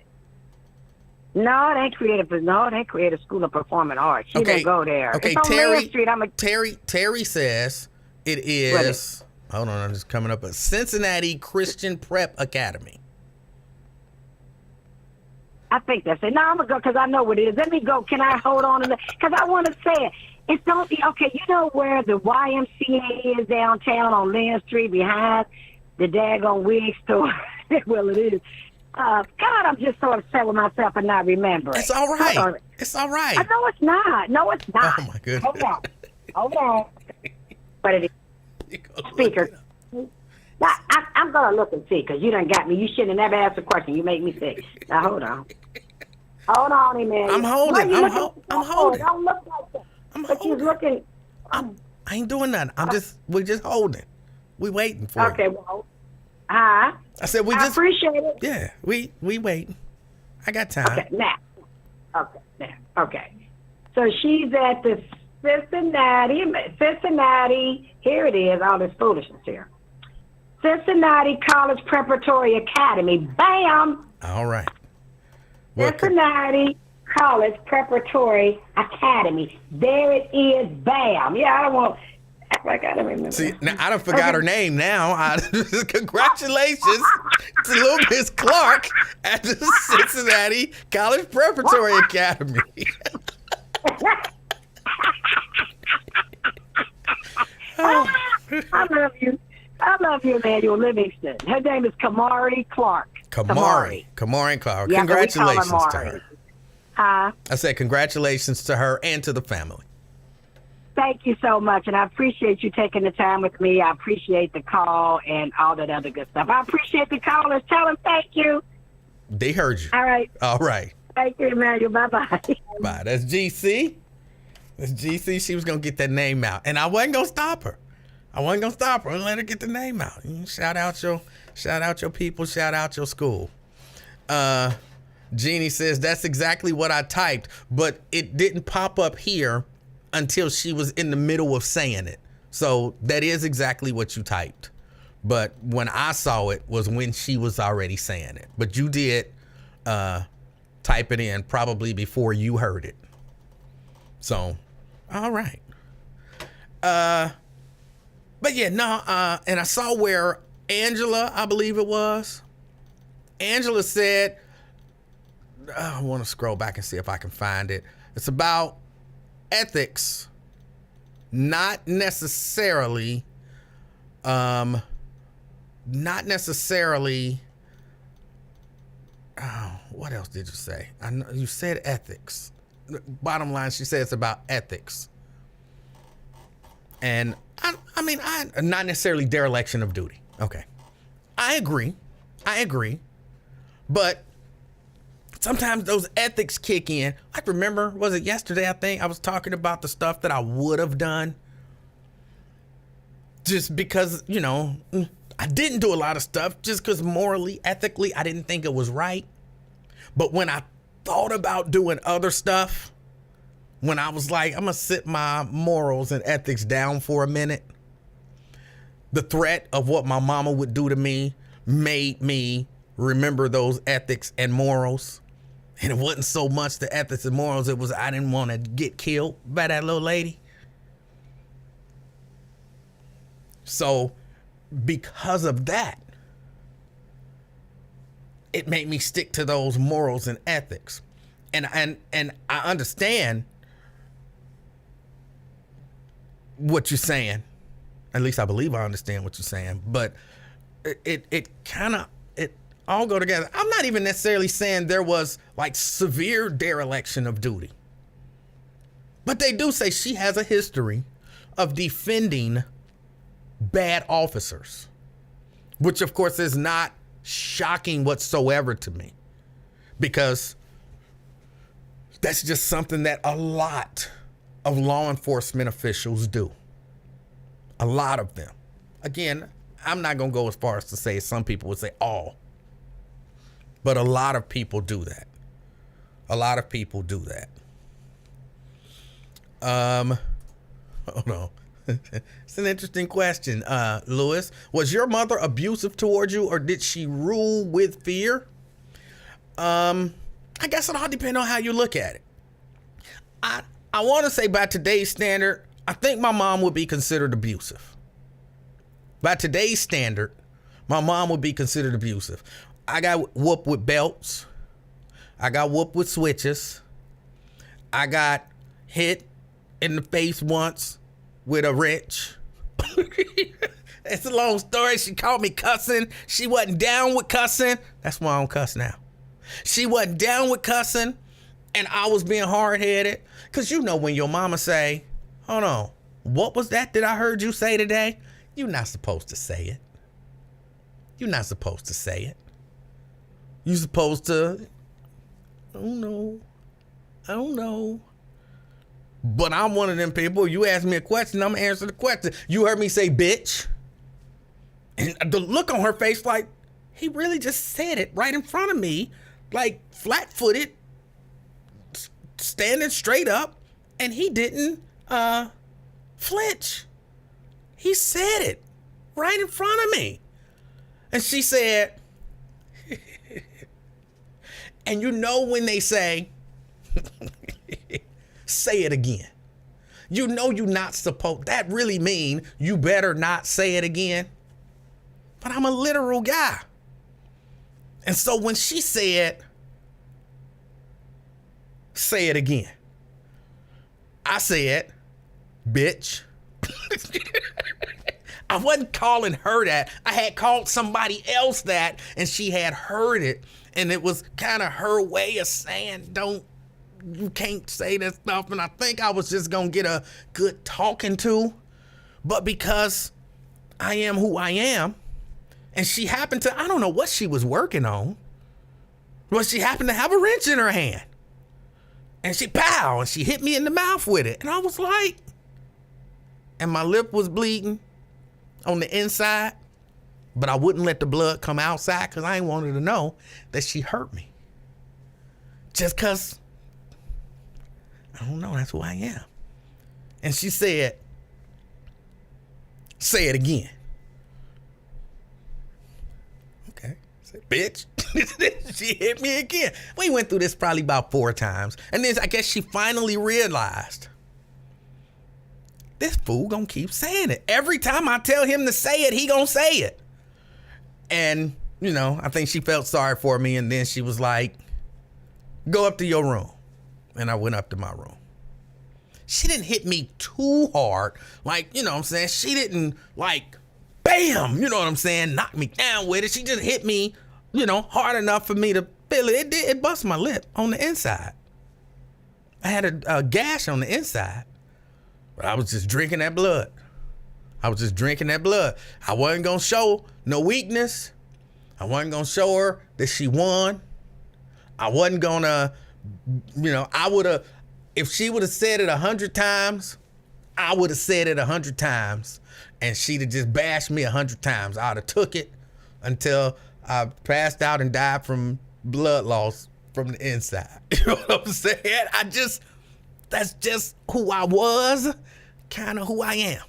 Speaker 2: No, they created a school of performing arts. She didn't go there.
Speaker 1: Okay,
Speaker 2: it's on Main Street.
Speaker 1: Terry says it is. Hold on, I'm just coming up. A Cincinnati Christian Prep Academy.
Speaker 2: I think that's it. No, I'm going to go because I know what it is. Let me go. Can I hold on to that? Because I want to say it. It's don't be, okay, you know where the YMCA is downtown on Lynn Street behind the daggone wig store? Well, it is. God, I'm just so upset with myself and not remembering.
Speaker 1: It's all right. It's all right.
Speaker 2: I know it's not. No, it's not.
Speaker 1: Oh, my goodness.
Speaker 2: Hold on. But it
Speaker 1: You go look
Speaker 2: speaker.
Speaker 1: it up.
Speaker 2: Now, I'm gonna look and see, because you done got me. You shouldn't have never asked a question. You make me sick. Now hold on. Hold on, Emanuel.
Speaker 1: I'm holding.
Speaker 2: Why you
Speaker 1: I'm
Speaker 2: looking-
Speaker 1: holding.
Speaker 2: Don't look like that.
Speaker 1: I'm
Speaker 2: But you're
Speaker 1: holding.
Speaker 2: looking.
Speaker 1: I ain't doing nothing. We're just holding. We waiting for
Speaker 2: Okay,
Speaker 1: it.
Speaker 2: well, huh?
Speaker 1: I said we
Speaker 2: I
Speaker 1: just.
Speaker 2: appreciate it.
Speaker 1: Yeah, we waiting. I got time.
Speaker 2: Okay, now. Okay. So she's at the Cincinnati. Here it is, all this foolishness here. Cincinnati College Preparatory Academy. Bam!
Speaker 1: All right. What
Speaker 2: Cincinnati College Preparatory Academy. There it is. Bam! Yeah, I don't want. I gotta remember.
Speaker 1: See, now I done forgot her name now. Congratulations to little Miss Clark at the Cincinnati College Preparatory Academy.
Speaker 2: I love you. I love you, Emanuel Livingston. Her name is Kamari Clark.
Speaker 1: Kamari Clark.
Speaker 2: Yeah, but we call her
Speaker 1: Congratulations to
Speaker 2: Mari.
Speaker 1: her.
Speaker 2: Huh?
Speaker 1: I said congratulations to her and to the family.
Speaker 2: Thank you so much, and I appreciate you taking the time with me. I appreciate the call and all that other good stuff. I appreciate the callers. Tell them thank you.
Speaker 1: They heard you.
Speaker 2: All right.
Speaker 1: All right.
Speaker 2: Thank you, Emanuel. Bye-bye.
Speaker 1: Bye. That's GC. That's GC. She was going to get that name out. And I wasn't going to stop her. I wasn't going to stop her and let her get the name out. Shout out your people. Shout out your school. Jeannie says, that's exactly what I typed, but it didn't pop up here until she was in the middle of saying it. So that is exactly what you typed. But when I saw it was when she was already saying it. But you did type it in probably before you heard it. So, all right. But yeah, no, and I saw where Angela, I believe it was, Angela said, I want to scroll back and see if I can find it. It's about ethics, not necessarily, oh, what else did you say? I know you said ethics. Bottom line, she said it's about ethics. And I mean, not necessarily dereliction of duty. Okay. I agree. But sometimes those ethics kick in. I remember, was it yesterday, I think, I was talking about the stuff that I would have done. Just because, you know, I didn't do a lot of stuff just because morally, ethically, I didn't think it was right. But when I thought about doing other stuff, when I was like, I'm going to sit my morals and ethics down for a minute, the threat of what my mama would do to me made me remember those ethics and morals. And it wasn't so much the ethics and morals, it was I didn't want to get killed by that little lady. So because of that, it made me stick to those morals and ethics. And I understand what you're saying. At least I believe I understand what you're saying. But it all go together. I'm not even necessarily saying there was like severe dereliction of duty. But they do say she has a history of defending bad officers, which of course is not shocking whatsoever to me, because that's just something that a lot of law enforcement officials do. A lot of them. Again, I'm not going to go as far as to say some people would say all, but a lot of people do that. Hold on. It's an interesting question, Lewis. Was your mother abusive towards you, or did she rule with fear? I guess it all depends on how you look at it. I want to say by today's standard, I think my mom would be considered abusive. By today's standard, my mom would be considered abusive. I got whooped with belts. I got whooped with switches. I got hit in the face once with a wrench. It's a long story. She caught me cussing. She wasn't down with cussing. That's why I don't cuss now. She wasn't down with cussing, and I was being hard-headed. Because you know when your mama say, hold on, what was that I heard you say today? You're not supposed to say it. You're not supposed to say it. You're supposed to, I don't know. But I'm one of them people, you ask me a question, I'm gonna answer the question. You heard me say bitch? And the look on her face like, he really just said it right in front of me, like flat-footed, standing straight up, and he didn't flinch. He said it right in front of me. And she said, and you know when they say, say it again. You know you're not supposed, that really mean you better not say it again. But I'm a literal guy. And so when she said, say it again, I said, bitch. I wasn't calling her that. I had called somebody else that, and she had heard it. And it was kind of her way of saying, you can't say that stuff. And I think I was just going to get a good talking to. But because I am who I am, and she happened to, I don't know what she was working on, but she happened to have a wrench in her hand. And she, pow, and she hit me in the mouth with it. And I was like, and my lip was bleeding on the inside, but I wouldn't let the blood come outside because I ain't wanted to know that she hurt me. Just because, I don't know, that's who I am. And she said, say it again. Okay, I said, bitch. She hit me again. We went through this probably about 4 times. And then I guess she finally realized, this fool gonna keep saying it. Every time I tell him to say it, he gonna say it. And, I think she felt sorry for me. And then she was like, go up to your room. And I went up to my room. She didn't hit me too hard. Like, what I'm saying? She didn't like, bam, knock me down with it. She just hit me, hard enough for me to feel it. It bust my lip on the inside. I had a gash on the inside. But I was just drinking that blood. I wasn't going to show no weakness. I wasn't going to show her that she won. I wasn't going to, I would have, if she would have said it 100 times, I would have said it 100 times. And she'd have just bashed me 100 times. I'd have took it until I passed out and died from blood loss from the inside. You know what I'm saying? That's just who I was, kind of who I am.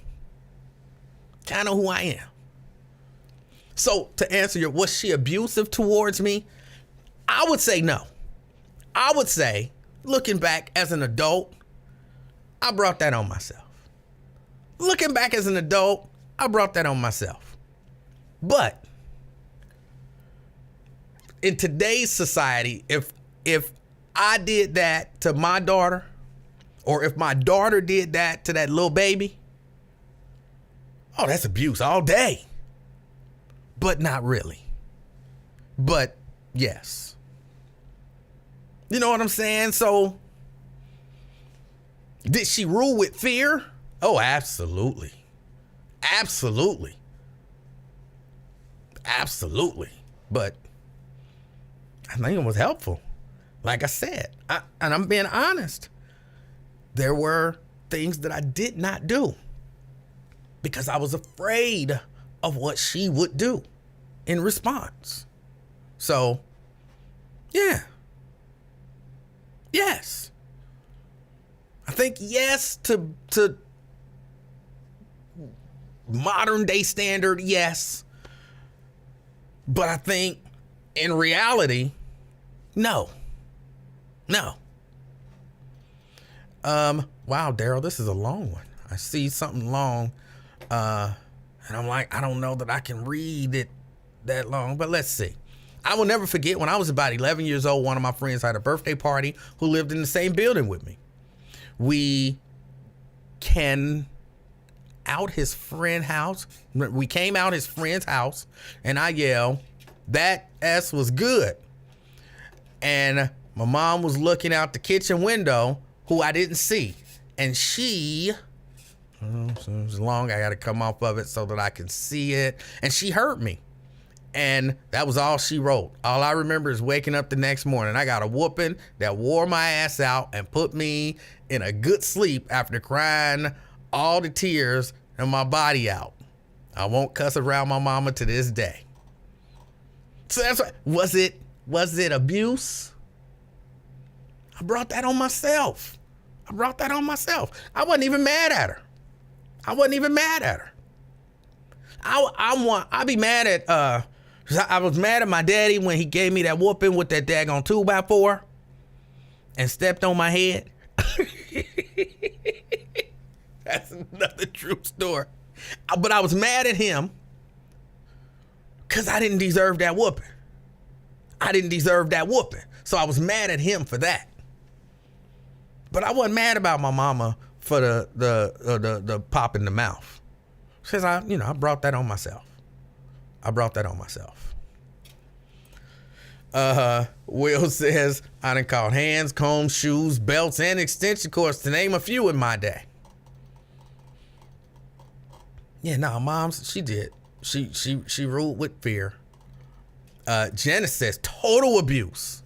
Speaker 1: So to answer your, was she abusive towards me? I would say no. I would say, looking back as an adult, I brought that on myself. But in today's society, if I did that to my daughter, or if my daughter did that to that little baby, oh, that's abuse all day. But not really. But yes. You know what I'm saying? So, did she rule with fear? Oh, absolutely. But I think it was helpful. Like I said, and I'm being honest. There were things that I did not do because I was afraid of what she would do in response. So, yeah. Yes. I think yes to modern day standard, yes. But I think in reality, no. Wow, Daryl, this is a long one. I see something long, and I'm like, I don't know that I can read it that long, but let's see. I will never forget when I was about 11 years old, one of my friends had a birthday party who lived in the same building with me. We came out his friend's house, and I yelled, that S was good. And my mom was looking out the kitchen window, who I didn't see. And she So it's long. I got to come off of it so that I can see it. And she hurt me. And that was all she wrote. All I remember is waking up the next morning. I got a whooping that wore my ass out and put me in a good sleep after crying all the tears in my body out. I won't cuss around my mama to this day. So that's what, was it abuse? I brought that on myself. I wasn't even mad at her. I'd be mad at, I was mad at my daddy when he gave me that whooping with that daggone 2x4 and stepped on my head. That's another true story. But I was mad at him because I didn't deserve that whooping. So I was mad at him for that. But I wasn't mad about my mama for the pop in the mouth. Because I brought that on myself. Will says, I done caught hands, combs, shoes, belts, and extension cords, to name a few in my day. Yeah, no, moms, she did. She ruled with fear. Janice says total abuse.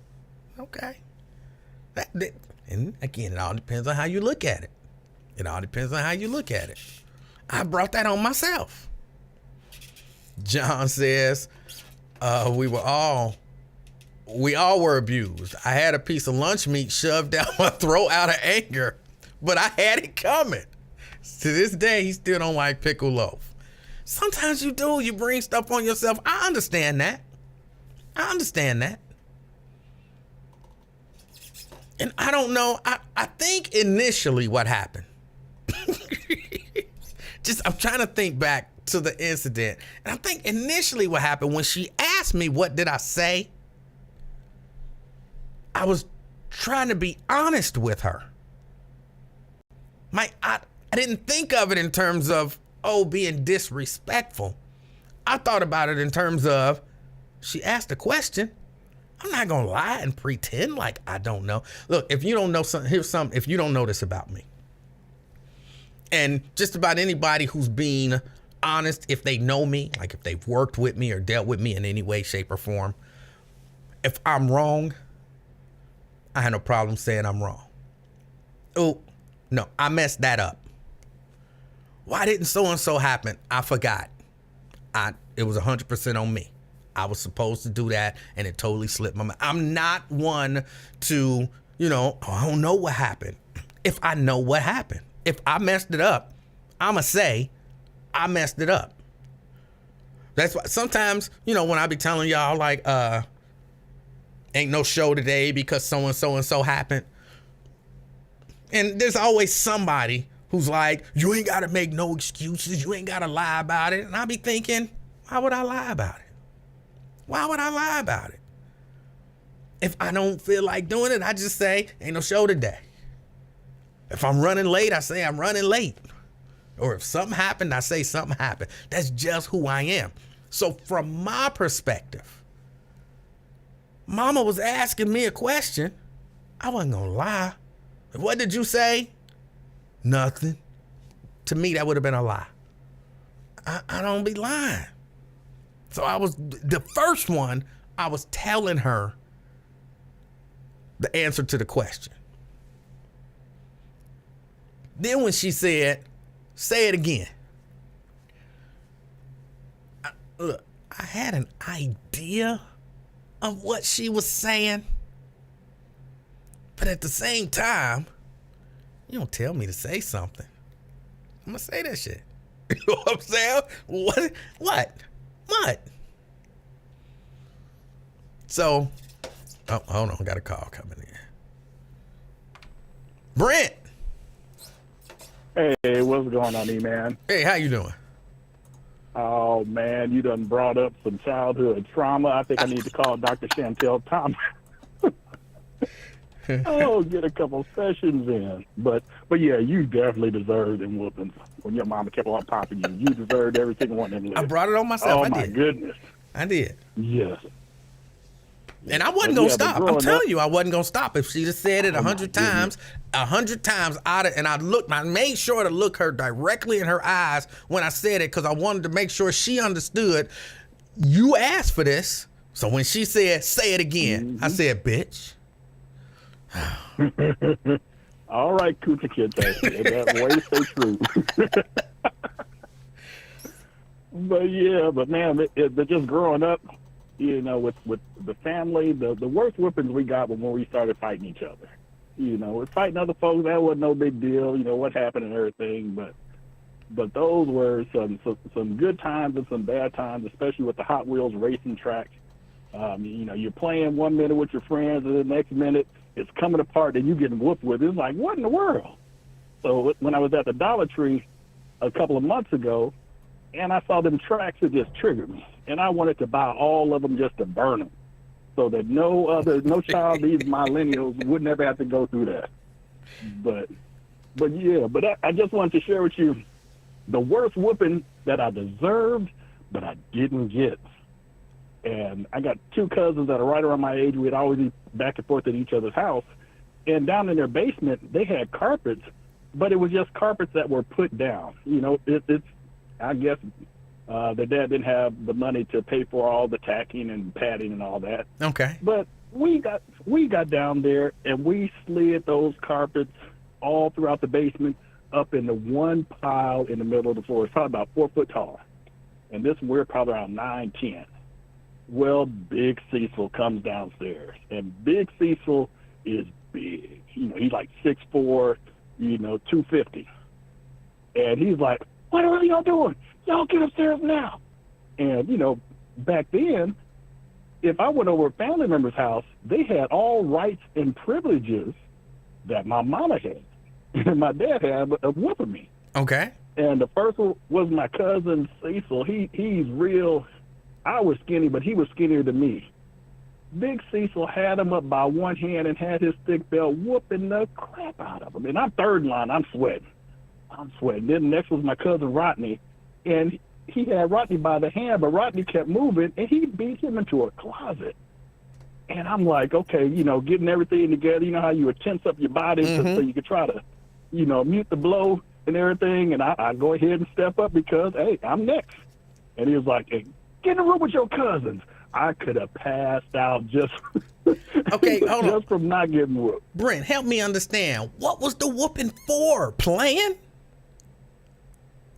Speaker 1: Okay. And again, it all depends on how you look at it. I brought that on myself. John says, we all were abused. I had a piece of lunch meat shoved down my throat out of anger, but I had it coming. To this day, he still don't like pickle loaf. Sometimes you do. You bring stuff on yourself. I understand that. And I don't know. I think initially what happened. I'm trying to think back to the incident. And I think initially what happened when she asked me, what did I say? I was trying to be honest with her. I didn't think of it in terms of, being disrespectful. I thought about it in terms of, she asked a question. I'm not going to lie and pretend like I don't know. Look, if you don't know something, if you don't know this about me. And just about anybody who's being honest, if they know me, like if they've worked with me or dealt with me in any way, shape, or form, if I'm wrong, I had no problem saying I'm wrong. Oh, no, I messed that up. Why didn't so-and-so happen? I forgot. It was 100% on me. I was supposed to do that, and it totally slipped my mind. I'm not one to, I don't know what happened. If I know what happened, if I messed it up, I'ma say I messed it up. That's why sometimes, when I be telling y'all like, ain't no show today because so-and-so happened. And there's always somebody who's like, you ain't got to make no excuses. You ain't got to lie about it. And I be thinking, why would I lie about it? If I don't feel like doing it, I just say, ain't no show today. If I'm running late, I say I'm running late. Or if something happened, I say something happened. That's just who I am. So from my perspective, Mama was asking me a question. I wasn't going to lie. What did you say? Nothing. To me, that would have been a lie. I don't be lying. So the first one, I was telling her the answer to the question. Then when she said, say it again. Look, I had an idea of what she was saying. But at the same time, you don't tell me to say something. I'm going to say that shit. You know what I'm saying? What? So, hold on. I got a call coming in. Brent.
Speaker 3: Hey, what's going on, E-Man?
Speaker 1: Hey, how you doing?
Speaker 3: Oh, man, you done brought up some childhood trauma. I think I need to call Dr. Chantel Thomas. Get a couple sessions in. But yeah, you definitely deserved them whoopings when your mama kept on popping you. You deserved every single one of them.
Speaker 1: I brought it on myself.
Speaker 3: Oh, my goodness.
Speaker 1: I did.
Speaker 3: Yes.
Speaker 1: And I wasn't
Speaker 3: But
Speaker 1: gonna
Speaker 3: yeah, but
Speaker 1: stop. I'm
Speaker 3: growing
Speaker 1: telling
Speaker 3: up-
Speaker 1: you, I wasn't gonna stop. If she just said it
Speaker 3: Oh, my
Speaker 1: 100 times, 100 times and I made sure to look her directly in her eyes when I said it, because I wanted to make sure she understood. You asked for this, so when she said, "Say it again," I said, "Bitch."
Speaker 3: All right, Coochie Kinte. That way stay true. But man, but just growing up, you know, with the family, the worst whippings we got was when we started fighting each other. You know, we're fighting other folks, that wasn't no big deal, you know, what happened and everything, but those were some good times and some bad times, especially with the Hot Wheels racing track. You know, you're playing 1 minute with your friends, and the next minute it's coming apart, and you getting whooped with. It's like, what in the world? So when I was at the Dollar Tree a couple of months ago, and I saw them tracks, it just triggered me, and I wanted to buy all of them just to burn them, so that no child, these millennials, would never have to go through that. But I just wanted to share with you the worst whooping that I deserved, but I didn't get. And I got two cousins that are right around my age. We'd always be back and forth at each other's house. And down in their basement, they had carpets, but it was just carpets that were put down. You know, I guess their dad didn't have the money to pay for all the tacking and padding and all that.
Speaker 1: Okay.
Speaker 3: But we got down there and we slid those carpets all throughout the basement up into one pile in the middle of the floor. It's probably about 4 foot tall. And we're probably around 9, 10. Well, Big Cecil comes downstairs, and Big Cecil is big. You know, he's like 6'4", 250. And he's like, "What are y'all doing? Y'all get upstairs now." And, you know, back then, if I went over a family member's house, they had all rights and privileges that my mama had and my dad had of whooping me.
Speaker 1: Okay.
Speaker 3: And the first one was my cousin Cecil. He's real. I was skinny, but he was skinnier than me. Big Cecil had him up by one hand and had his thick belt whooping the crap out of him. And I'm third in line. I'm sweating. Then next was my cousin Rodney, and he had Rodney by the hand, but Rodney kept moving, and he beat him into a closet. And I'm like, okay, you know, getting everything together. You know how you would tense up your body so you could try to, you know, mute the blow and everything. And I go ahead and step up because, hey, I'm next. And he was like, "Hey, get in the room with your cousins." I could have passed out just,
Speaker 1: Okay, hold on.
Speaker 3: just from not getting whooped.
Speaker 1: Brent, help me understand. What was the whooping for? Playing?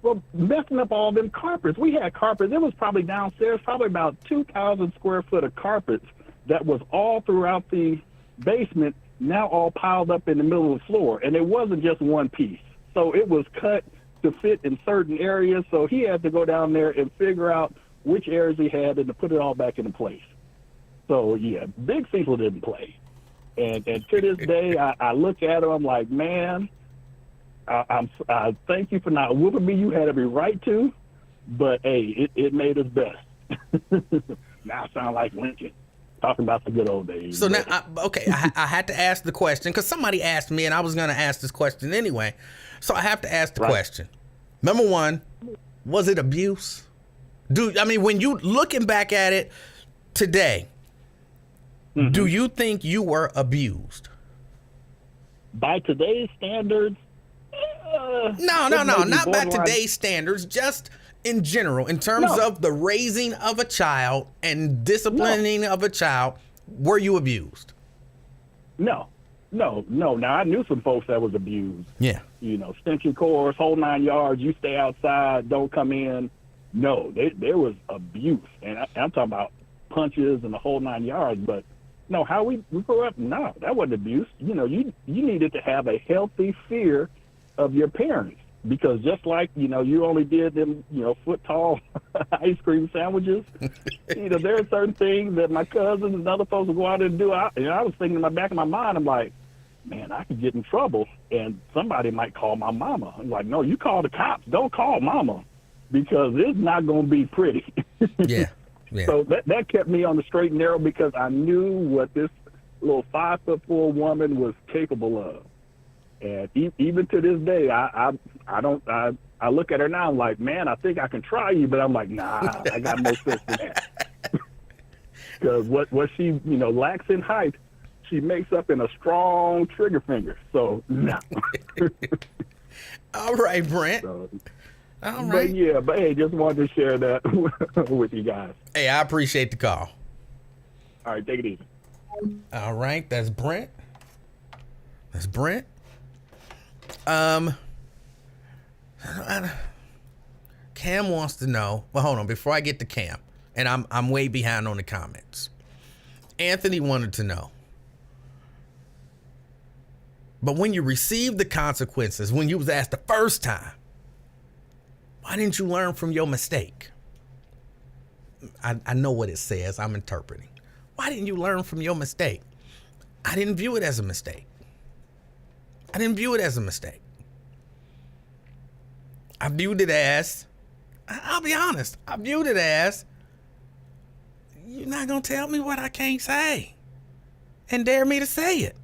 Speaker 3: Well, messing up all them carpets. We had carpets. It was probably downstairs, probably about 2,000 square foot of carpets that was all throughout the basement, now all piled up in the middle of the floor. And it wasn't just one piece. So it was cut to fit in certain areas. So he had to go down there and figure out which areas he had and to put it all back into place. So, yeah, Big Cecil didn't play. And to this day, I look at him, I'm like, man, I thank you for not whooping me. You had every right to, but, hey, it made us best. Now I sound like Lincoln, talking about the good old days.
Speaker 1: So now, I had to ask the question because somebody asked me, and I was going to ask this question anyway. So I have to ask the question. Number one, was it abuse? When you looking back at it today, do you think you were abused?
Speaker 3: By today's standards?
Speaker 1: No, not by today's standards, just in general, in terms of the raising of a child and disciplining of a child, were you abused?
Speaker 3: No. Now, I knew some folks that was abused.
Speaker 1: Yeah.
Speaker 3: You know, extension cords, whole 9 yards, you stay outside, don't come in. No, there was abuse. And I'm talking about punches and the whole 9 yards. But, no, how we grew up, no, that wasn't abuse. You know, you needed to have a healthy fear of your parents. Because just like, you know, you only did them, you know, foot-tall ice cream sandwiches, you know, there are certain things that my cousins and other folks would go out and do. I was thinking in the back of my mind, I'm like, man, I could get in trouble, and somebody might call my mama. I'm like, no, you call the cops. Don't call mama, because it's not going to be pretty.
Speaker 1: Yeah.
Speaker 3: So that kept me on the straight and narrow because I knew what this little 5'4" woman was capable of. And even to this day, I look at her now, I'm like, man, I think I can try you, but I'm like, nah, I got more sense than that. Because what she, lacks in height, she makes up in a strong trigger finger. So, no.
Speaker 1: All right, Brent.
Speaker 3: So,
Speaker 1: All right.
Speaker 3: but hey, just wanted to share that with you guys.
Speaker 1: Hey, I appreciate the call.
Speaker 3: All right, take it easy.
Speaker 1: All right, that's Brent. Cam wants to know. Well, hold on. Before I get to Cam, and I'm way behind on the comments. Anthony wanted to know. But when you received the consequences, when you was asked the first time, why didn't you learn from your mistake? I know what it says. I'm interpreting. Why didn't you learn from your mistake? I didn't view it as a mistake. I viewed it as, I'll be honest, you're not going to tell me what I can't say and dare me to say it.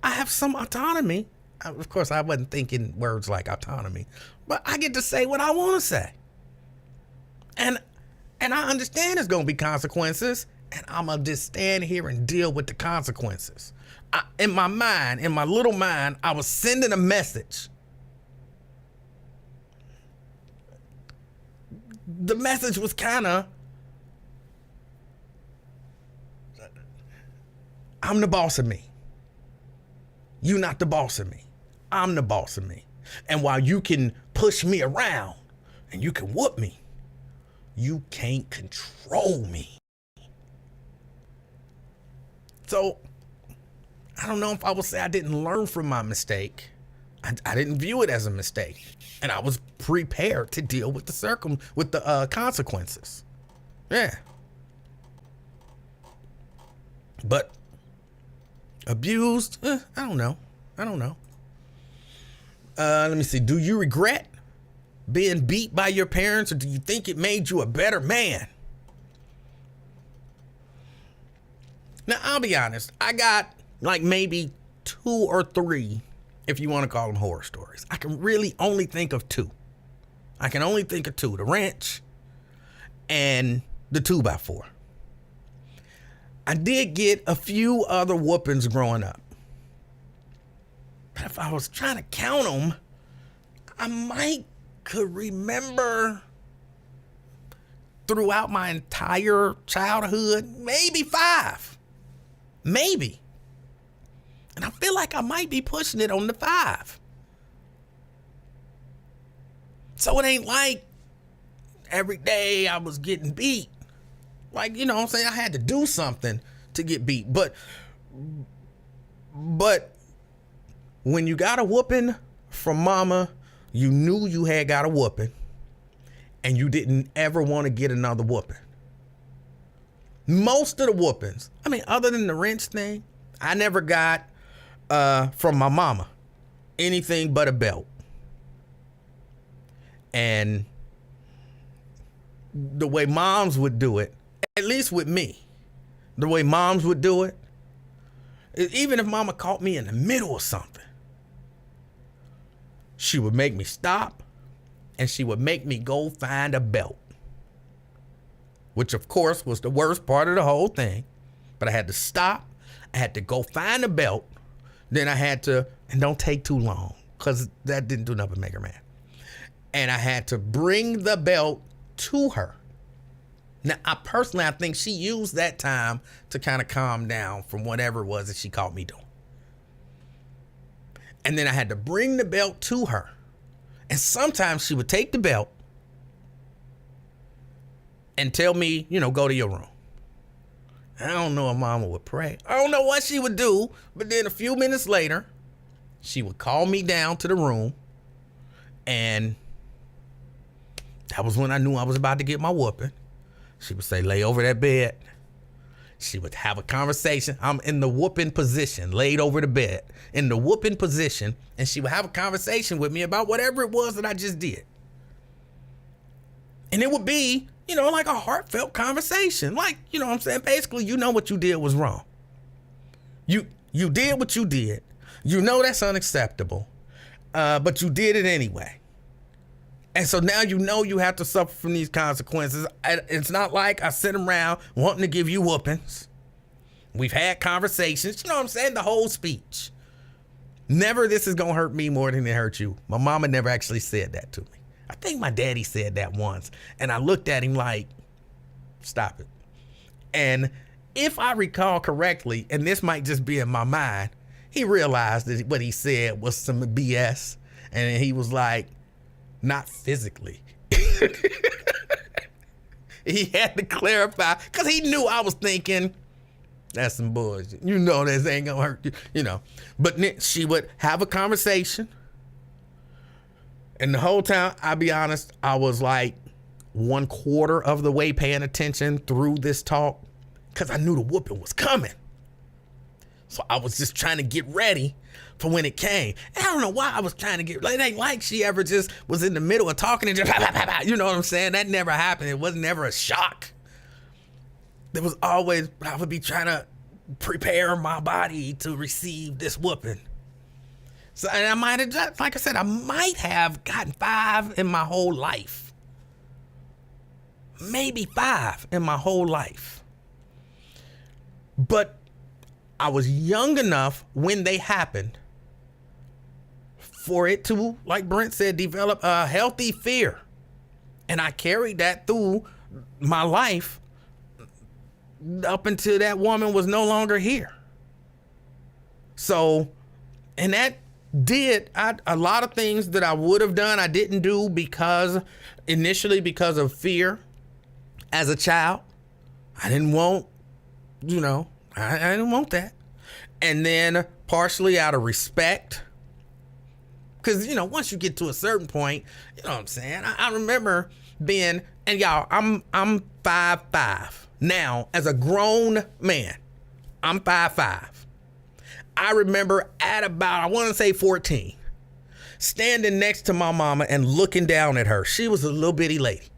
Speaker 1: I have some autonomy. Of course, I wasn't thinking words like autonomy, but I get to say what I want to say. And I understand there's going to be consequences, and I'm going to just stand here and deal with the consequences. In my little mind, I was sending a message. The message was kind of, I'm the boss of me. You're not the boss of me. I'm the boss of me. And while you can push me around and you can whoop me, you can't control me. So, I don't know if I would say I didn't learn from my mistake. I didn't view it as a mistake. And I was prepared to deal with the consequences. Yeah. But abused? I don't know. Let me see. Do you regret being beat by your parents, or do you think it made you a better man? Now, I'll be honest. I got like maybe 2 or 3, if you want to call them horror stories. I can really only think of 2. The wrench and the 2x4. I did get a few other whoopings growing up. But if I was trying to count them, I could remember throughout my entire childhood, maybe 5. Maybe. And I feel like I might be pushing it on the 5. So it ain't like every day I was getting beat. Like, you know what I'm saying? I had to do something to get beat. But when you got a whooping from mama, you knew you had got a whooping, and you didn't ever want to get another whooping. Most of the whoopings, other than the wrench thing, I never got from my mama anything but a belt. And the way moms would do it, at least with me, the way moms would do it, even if mama caught me in the middle of something, she would make me stop, and she would make me go find a belt, which of course was the worst part of the whole thing. But I had to stop. I had to go find a belt. Then I had to, and don't take too long, because that didn't do nothing but make her mad. And I had to bring the belt to her. Now, I think she used that time to kind of calm down from whatever it was that she caught me doing. And then I had to bring the belt to her. And sometimes she would take the belt and tell me, go to your room. I don't know if mama would pray. I don't know what she would do. But then a few minutes later, she would call me down to the room. And that was when I knew I was about to get my whooping. She would say, lay over that bed. She would have a conversation. I'm in the whooping position, laid over the bed, in the whooping position. And she would have a conversation with me about whatever it was that I just did. And it would be, like a heartfelt conversation. Like, what I'm saying? Basically, what you did was wrong. You did what you did. That's unacceptable. But you did it anyway. And so now you have to suffer from these consequences. It's not like I sit around wanting to give you whoopings. We've had conversations, you know what I'm saying? The whole speech. Never this is going to hurt me more than it hurt you. My mama never actually said that to me. I think my daddy said that once. And I looked at him like, stop it. And if I recall correctly, and this might just be in my mind, he realized that what he said was some BS. And he was like, not physically. He had to clarify because he knew I was thinking, that's some bullshit. You know this ain't gonna hurt you, you know. But then she would have a conversation. And the whole time, I'll be honest, I was like 1/4 of the way paying attention through this talk because I knew the whooping was coming. So I was just trying to get ready for when it came. And I don't know why I was trying to get, it ain't like she ever just was in the middle of talking and just, you know what I'm saying? That never happened. It was never a shock. There was always, I would be trying to prepare my body to receive this whooping. So, and I might have, like I said, I might have gotten 5 in my whole life. Maybe 5 in my whole life. But I was young enough when they happened for it to, like Brent said, develop a healthy fear. And I carried that through my life up until that woman was no longer here. So, and that did, a lot of things that I would have done, I didn't do initially because of fear as a child. I didn't want, you know, I didn't want that. And then partially out of respect. Because, you know, once you get to a certain point, you know what I'm saying? I remember being, and y'all, I'm 5'5". Now, as a grown man, I'm 5'5". I remember at about, I want to say 14, standing next to my mama and looking down at her. She was a little bitty lady.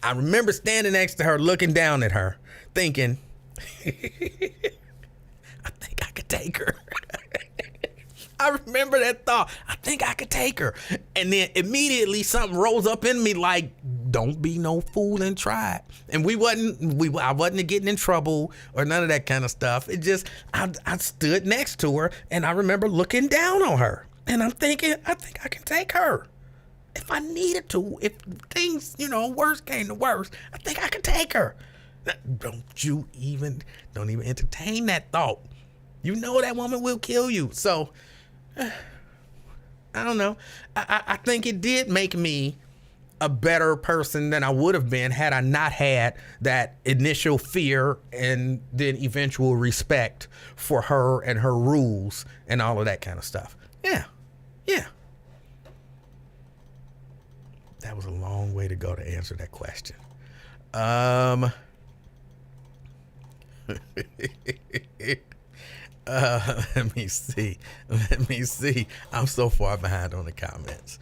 Speaker 1: I remember standing next to her, looking down at her, thinking, I think I could take her. I remember that thought. I think I could take her. And then immediately something rose up in me like, don't be no fool and try it. And I wasn't getting in trouble or none of that kind of stuff. It just, I stood next to her and I remember looking down on her. And I'm thinking, I think I can take her. If I needed to, if things, you know, worst came to worst, I think I could take her. Don't even entertain that thought. You know that woman will kill you. So, I don't know. I think it did make me a better person than I would have been had I not had that initial fear and then eventual respect for her and her rules and all of that kind of stuff. Yeah. That was a long way to go to answer that question. Let me see. I'm so far behind on the comments.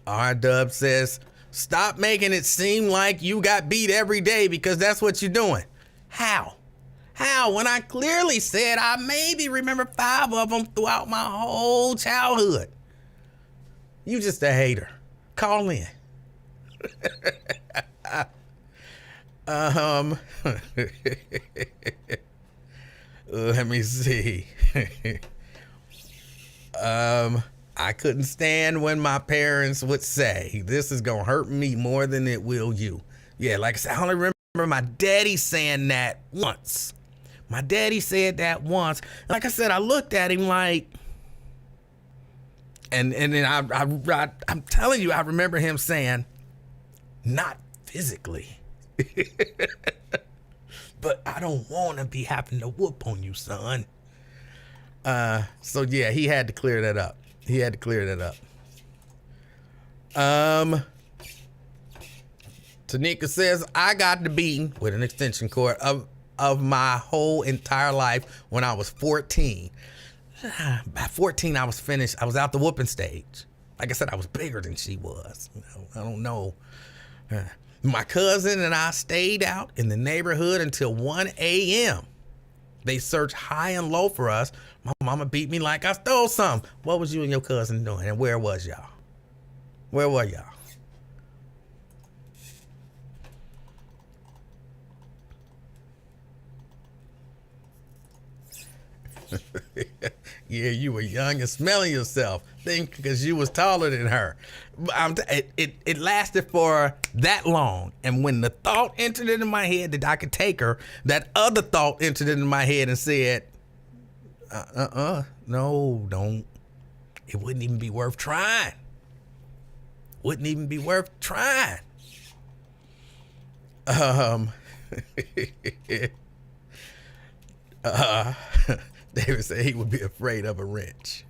Speaker 1: R-Dub says, stop making it seem like you got beat every day because that's what you're doing. How? When I clearly said I maybe remember 5 of them throughout my whole childhood. You just a hater. Call in. Let me see. I couldn't stand when my parents would say, this is gonna hurt me more than it will you. Yeah, like I said, I only remember my daddy saying that once. My daddy said that once. Like I said, I looked at him like, and then I'm telling you, I remember him saying, not physically. But I don't want to be having to whoop on you, son. So yeah, he had to clear that up. Tanika says, I got the beating with an extension cord of my whole entire life when I was 14. By 14, I was finished. I was out the whooping stage. Like I said, I was bigger than she was. You know, I don't know. My cousin and I stayed out in the neighborhood until 1 a.m. They searched high and low for us. My mama beat me like I stole something. What was you and your cousin doing? And where was y'all? Where were y'all? Yeah, you were young and smelling yourself. Think because you was taller than her. It lasted for that long. And when the thought entered into my head that I could take her, that other thought entered into my head and said, no, don't. It wouldn't even be worth trying. Wouldn't even be worth trying. David said he would be afraid of a wrench.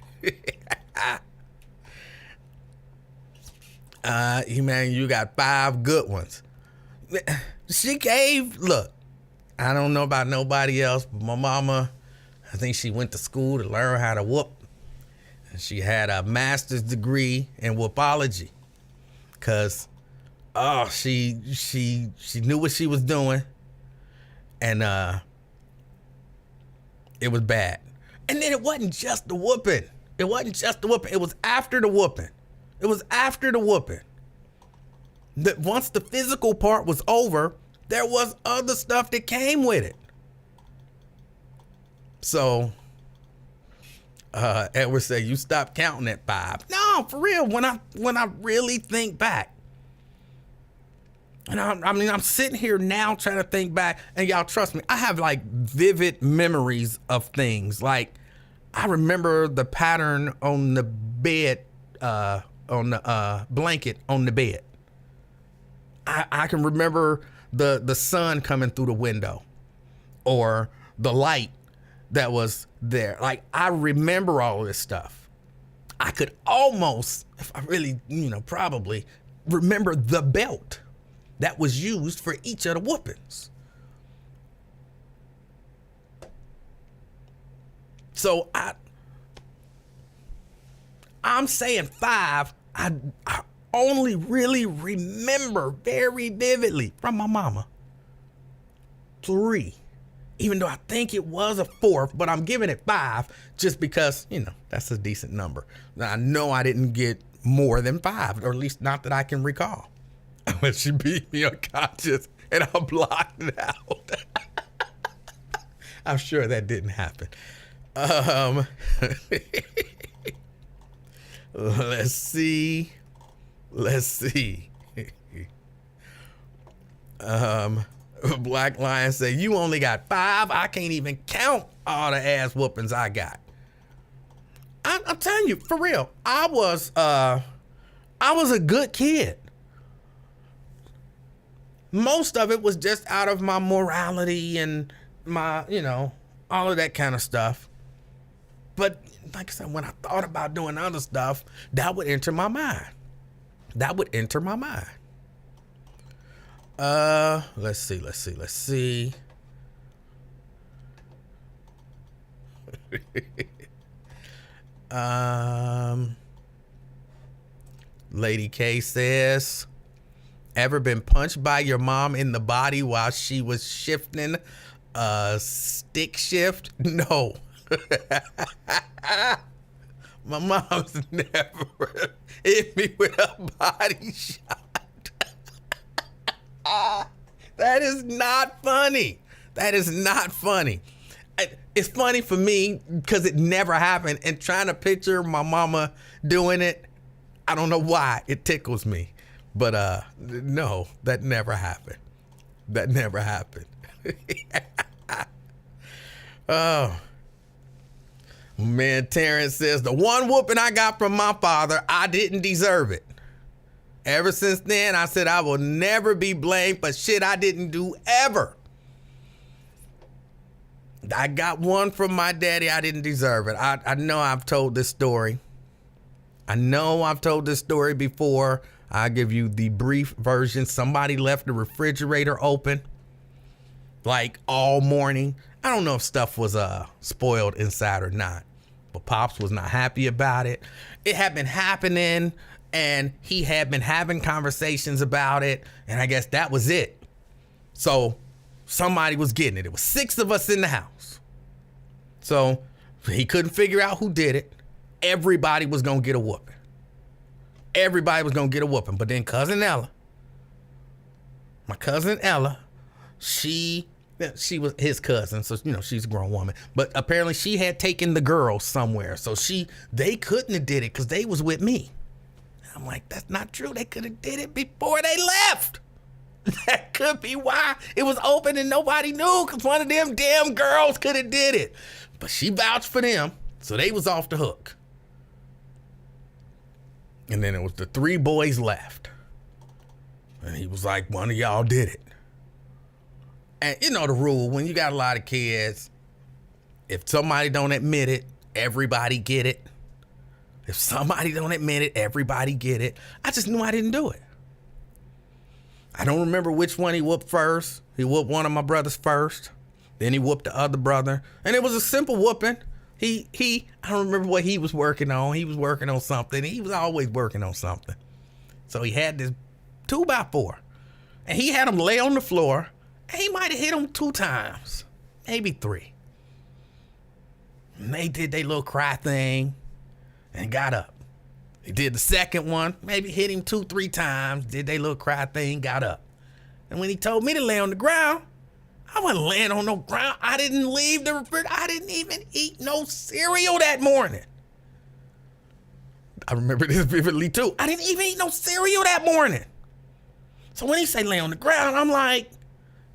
Speaker 1: Man, you got 5 good ones. Look, I don't know about nobody else, but my mama, I think she went to school to learn how to whoop. And she had a master's degree in whoopology. Cause, she knew what she was doing. And, it was bad. And then it wasn't just the whooping. It wasn't just the whooping. It was after the whooping. It was after the whooping. That once the physical part was over, there was other stuff that came with it. So, Edward said, you stopped counting at 5. No, for real. When I really think back, and I'm sitting here now trying to think back, and y'all trust me, I have like vivid memories of things. Like, I remember the pattern on the bed, on the blanket on the bed. I can remember the sun coming through the window, or the light that was there. Like, I remember all of this stuff. I could almost, if I really, probably remember the belt that was used for each of the whoopings. So I'm saying 5. I only really remember very vividly from my mama 3, even though I think it was a 4th, but I'm giving it 5 just because, that's a decent number. Now, I know I didn't get more than 5, or at least not that I can recall. When she beat me unconscious and I blocked it out. I'm sure that didn't happen. Let's see. Black Lion say, you only got 5. I can't even count all the ass whoopings I got. I'm telling you, for real, I was a good kid. Most of it was just out of my morality and my, all of that kind of stuff. But like I said, when I thought about doing other stuff, that would enter my mind. Let's see. Lady K says, ever been punched by your mom in the body while she was shifting a stick shift? No. My mom's never hit me with a body shot. That is not funny. It's funny for me because it never happened, and trying to picture my mama doing it, I don't know why it tickles me. But no, that never happened. Oh. Man, Terrence says, the one whooping I got from my father, I didn't deserve it. Ever since then, I said I will never be blamed for shit I didn't do ever. I got one from my daddy, I didn't deserve it. I know I've told this story. Before. I'll give you the brief version. Somebody left the refrigerator open like all morning. I don't know if stuff was spoiled inside or not, but Pops was not happy about it. It had been happening, and he had been having conversations about it, and I guess that was it. So somebody was getting it. It was 6 of us in the house. So he couldn't figure out who did it. Everybody was going to get a whooping. Everybody was going to get a whooping. But then my cousin Ella, she was his cousin. So, she's a grown woman. But apparently she had taken the girls somewhere. So they couldn't have did it because they was with me. I'm like, that's not true. They could have did it before they left. That could be why it was open and nobody knew, because one of them damn girls could have did it. But she vouched for them, so they was off the hook. And then it was the 3 boys left. And he was like, one of y'all did it. And you know the rule, when you got a lot of kids, if somebody don't admit it, everybody get it. If somebody don't admit it, everybody get it. I just knew I didn't do it. I don't remember which one he whooped first. He whooped one of my brothers first. Then he whooped the other brother. And it was a simple whooping. I don't remember what he was working on. He was working on something. He was always working on something. So he had this 2x4. And he had him lay on the floor. And he might have hit him 2 times. Maybe 3. And they did their little cry thing and got up. He did the second one, maybe hit him 2-3 times, did they little cry thing, got up. And when he told me to lay on the ground, I wasn't laying on no ground. I didn't leave the refrigerator. I didn't even eat no cereal that morning. I remember this vividly too. I didn't even eat no cereal that morning. So when he say lay on the ground, I'm like,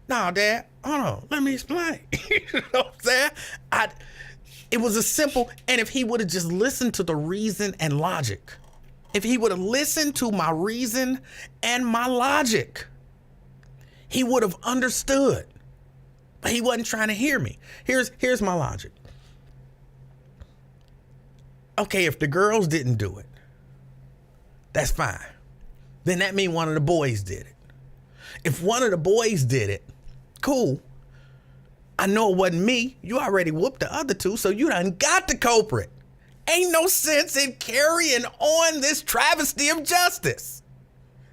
Speaker 1: nah, Dad, hold on, let me explain. You know what I'm saying? It was a simple, and if he would have just listened to the reason and logic, if he would have listened to my reason and my logic, he would have understood. But he wasn't trying to hear me. Here's my logic. Okay, if the girls didn't do it, that's fine. Then that means one of the boys did it. If one of the boys did it, cool. I know it wasn't me. You already whooped the other 2, so you done got the culprit. Ain't no sense in carrying on this travesty of justice.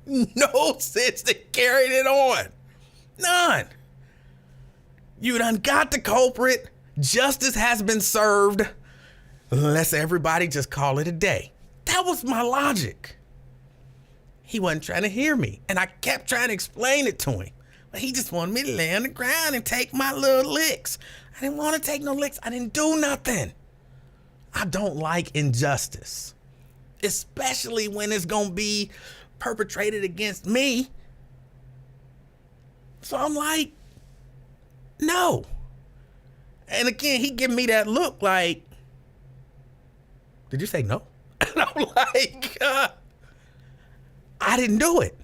Speaker 1: No sense in carrying it on. None. You done got the culprit. Justice has been served. Let's everybody just call it a day. That was my logic. He wasn't trying to hear me, and I kept trying to explain it to him. But he just wanted me to lay on the ground and take my little licks. I didn't want to take no licks. I didn't do nothing. I don't like injustice, especially when it's going to be perpetrated against me. So I'm like, no. And again, he gave me that look like, did you say no? And I'm like, I didn't do it.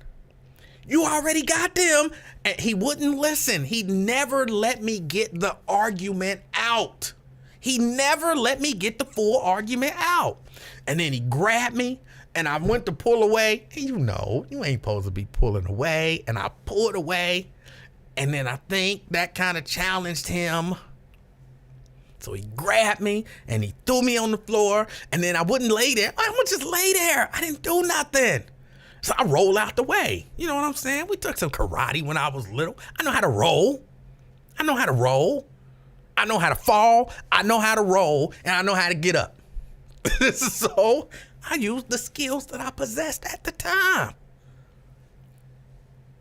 Speaker 1: You already got them. And he wouldn't listen. He never let me get the argument out. He never let me get the full argument out. And then he grabbed me and I went to pull away. And you ain't supposed to be pulling away. And I pulled away. And then I think that kind of challenged him. So he grabbed me and he threw me on the floor. And then I wouldn't lay there. I'm gonna just lay there. I didn't do nothing. So I roll out the way. You know what I'm saying? We took some karate when I was little. I know how to roll. I know how to roll. I know how to fall. I know how to roll. And I know how to get up. So I used the skills that I possessed at the time.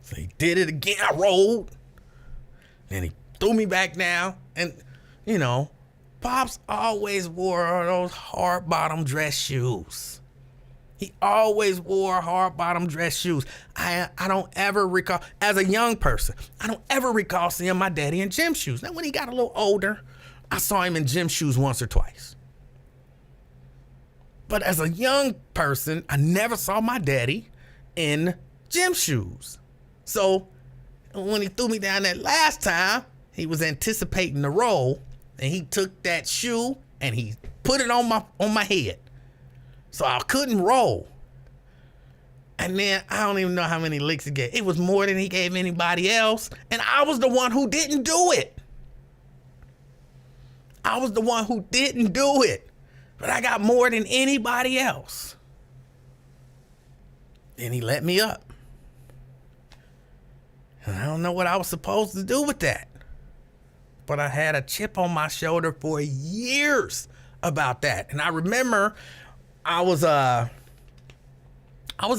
Speaker 1: So he did it again. I rolled. And he threw me back down. And, Pops always wore those hard bottom dress shoes. He always wore hard bottom dress shoes. I don't ever recall, as a young person, I don't ever recall seeing my daddy in gym shoes. Now, when he got a little older, I saw him in gym shoes once or twice. But as a young person, I never saw my daddy in gym shoes. So when he threw me down that last time, he was anticipating the roll, and he took that shoe and he put it on my head. So I couldn't roll. And then I don't even know how many licks he gave. It was more than he gave anybody else. And I was the one who didn't do it. But I got more than anybody else. Then he let me up. And I don't know what I was supposed to do with that. but I had a chip on my shoulder for years about that. And I remember I was a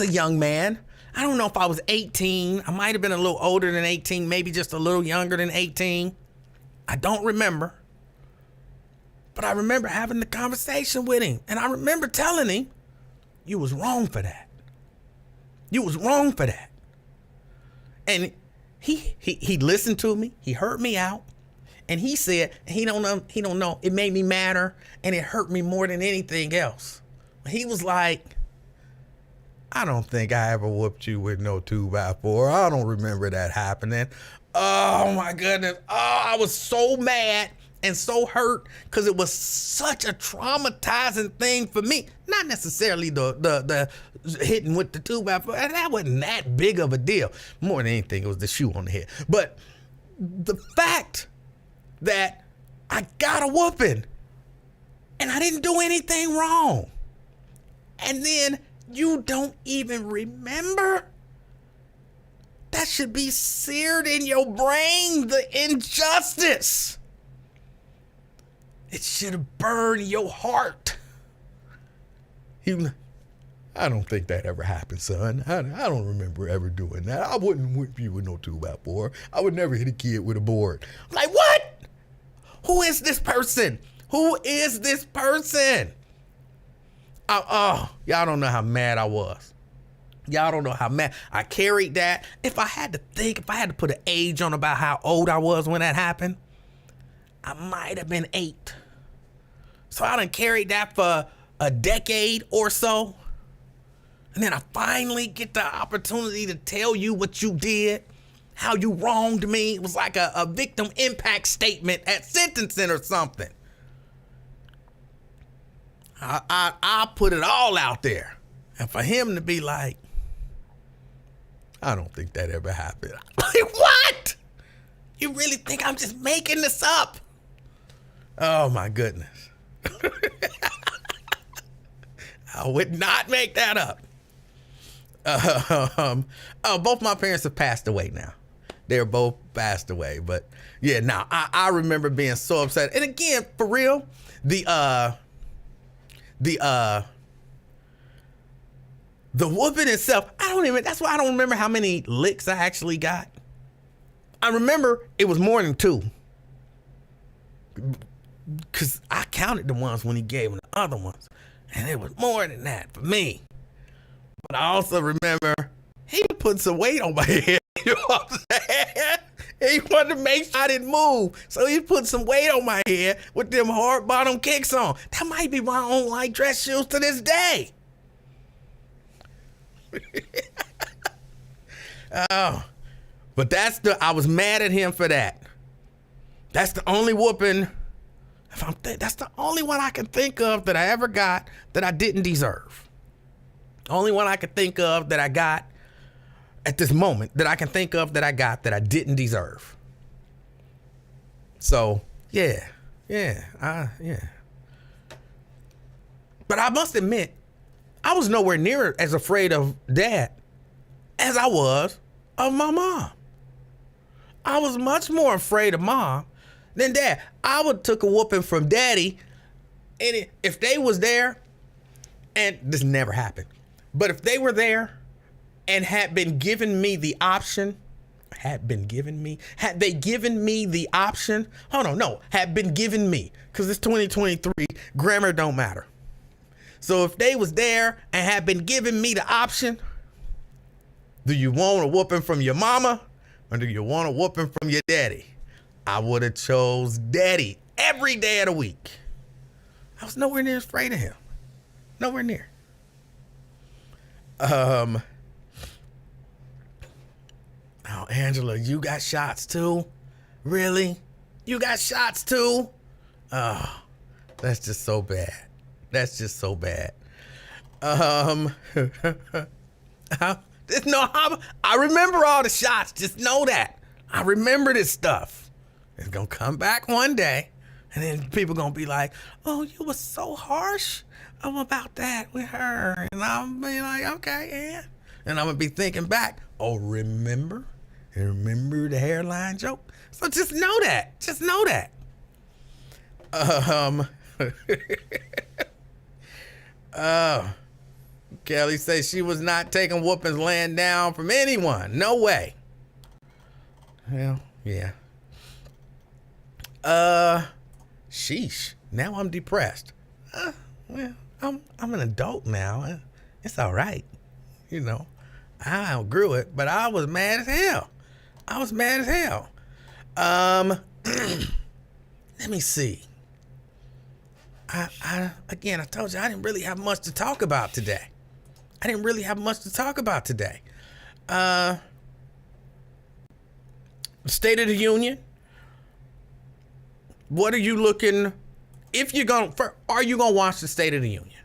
Speaker 1: young man. I don't know if I was 18. I might have been a little older than 18, maybe just a little younger than 18. I don't remember. But I remember having the conversation with him. And I remember telling him, you was wrong for that. You was wrong for that. And he listened to me. He heard me out. And he said, he don't know. It made me madder and it hurt me more than anything else. He was like, I don't think I ever whooped you with no 2x4. I don't remember that happening. Oh my goodness. Oh, I was so mad and so hurt because it was such a traumatizing thing for me. Not necessarily the hitting with the 2x4. That wasn't that big of a deal. More than anything, it was the shoe on the head. But the fact that I got a whooping and I didn't do anything wrong. And then you don't even remember? That should be seared in your brain, the injustice. It should burn your heart. I don't think that ever happened, son. I don't remember ever doing that. I wouldn't whip you with no 2x4. I would never hit a kid with a board. I'm like, what? Who is this person? Who is this person? Y'all don't know how mad I was. Y'all don't know how mad I carried that. If I had to put an age on about how old I was when that happened, I might have been 8. So I done carried that for a decade or so. And then I finally get the opportunity to tell you what you did, how you wronged me. It was like a victim impact statement at sentencing or something. I put it all out there. And for him to be like, I don't think that ever happened. Like, what? You really think I'm just making this up? Oh my goodness. I would not make that up. Both my parents have passed away now. They're both passed away. But yeah, now I remember being so upset. And again, for real, the whooping itself, that's why I don't remember how many licks I actually got. I remember it was more than 2. Because I counted the ones when he gave them the other ones. And it was more than that for me. But I also remember he put some weight on my head. You know what I'm saying? He wanted to make sure I didn't move. So he put some weight on my head with them hard bottom kicks on. That might be why I don't like dress shoes to this day. Oh, but I was mad at him for that. That's the only whooping. That's the only one I can think of that I ever got that I didn't deserve. Only one I can think of that I got at this moment that I can think of that I got that I didn't deserve. So yeah. But I must admit, I was nowhere near as afraid of Dad as I was of my mom. I was much more afraid of Mom than Dad. I would took a whooping from Daddy, and if they was there, and this never happened, but if they were there and had they given me the option, because it's 2023, grammar don't matter. So if they was there and had been giving me the option, do you want a whooping from your mama or do you want a whooping from your daddy? I would have chose Daddy every day of the week. I was nowhere near afraid of him. Nowhere near. Oh, Angela, you got shots too? Really? You got shots too? Oh, that's just so bad. That's just so bad. I remember all the shots. Just know that. I remember this stuff. It's going to come back one day. And then people going to be like, oh, you were so harsh about that with her. And I'll be like, okay, yeah. And I'm going to be thinking back, oh, remember? And remember the hairline joke? So just know that. Just know that. Kelly says she was not taking whoopings laying down from anyone. No way. Well, yeah. Sheesh. Now I'm depressed. Well, I'm an adult now. It's all right. You know, I outgrew it, but I was mad as hell. Let me see. I told you I didn't really have much to talk about today. State of the Union. What are you looking? Are you gonna watch the State of the Union?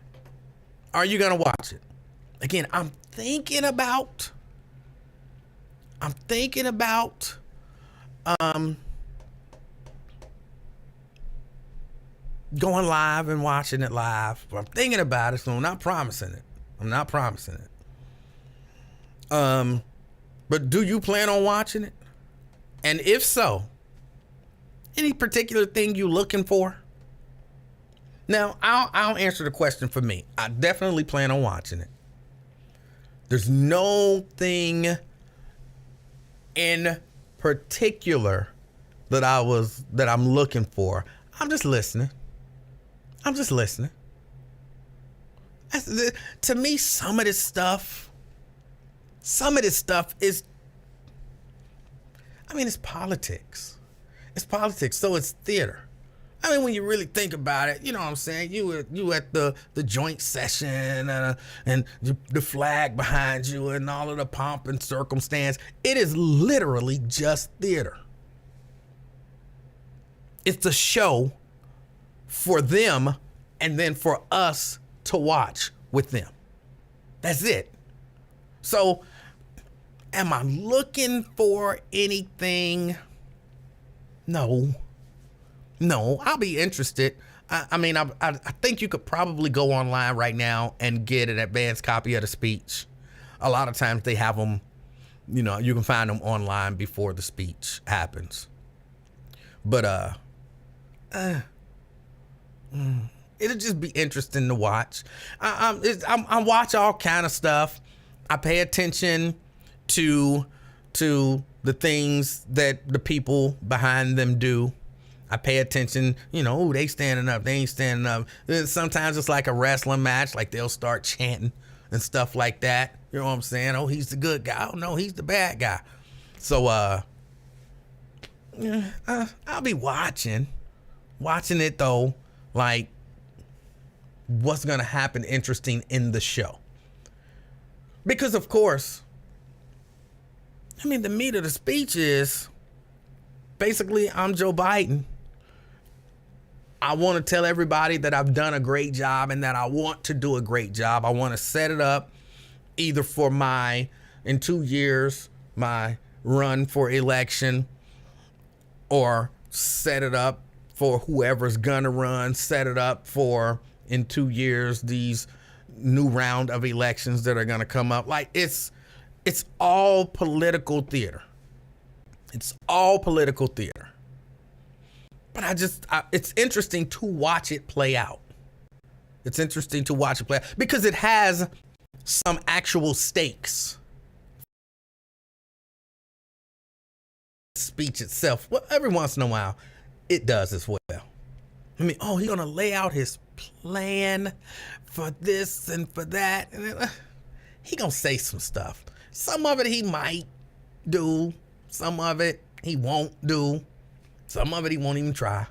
Speaker 1: Are you gonna watch it? Again, I'm thinking about going live and watching it live. I'm thinking about it, so I'm not promising it. But do you plan on watching it? And if so, any particular thing you looking for? Now, I'll answer the question for me. I definitely plan on watching it. There's no thing in particular that I'm looking for. I'm just listening. To me, some of this stuff is, it's politics. So it's theater. When you really think about it, you know what I'm saying? You at the joint session and the flag behind you and all of the pomp and circumstance. It is literally just theater. It's a show for them and then for us to watch with them. That's it. So, am I looking for anything? No, I'll be interested. I think you could probably go online right now and get an advanced copy of the speech. A lot of times they have them, you can find them online before the speech happens. But it'll just be interesting to watch. I watch all kind of stuff. I pay attention to the things that the people behind them do. I pay attention, they standing up, they ain't standing up. Sometimes it's like a wrestling match, like they'll start chanting and stuff like that. You know what I'm saying? Oh, he's the good guy. Oh, no, he's the bad guy. So, I'll be watching it though, like what's going to happen interesting in the show. Because of course, the meat of the speech is basically I'm Joe Biden. I want to tell everybody that I've done a great job and that I want to do a great job. I want to set it up either for in 2 years, my run for election, or set it up for whoever's gonna run, set it up for in 2 years, these new round of elections that are gonna come up. Like it's all political theater. But it's interesting to watch it play out. Because it has some actual stakes. Speech itself, well, every once in a while, it does as well. He's gonna lay out his plan for this and for that. And he gonna say some stuff. Some of it he might do. Some of it he won't do. Some of it he won't even try.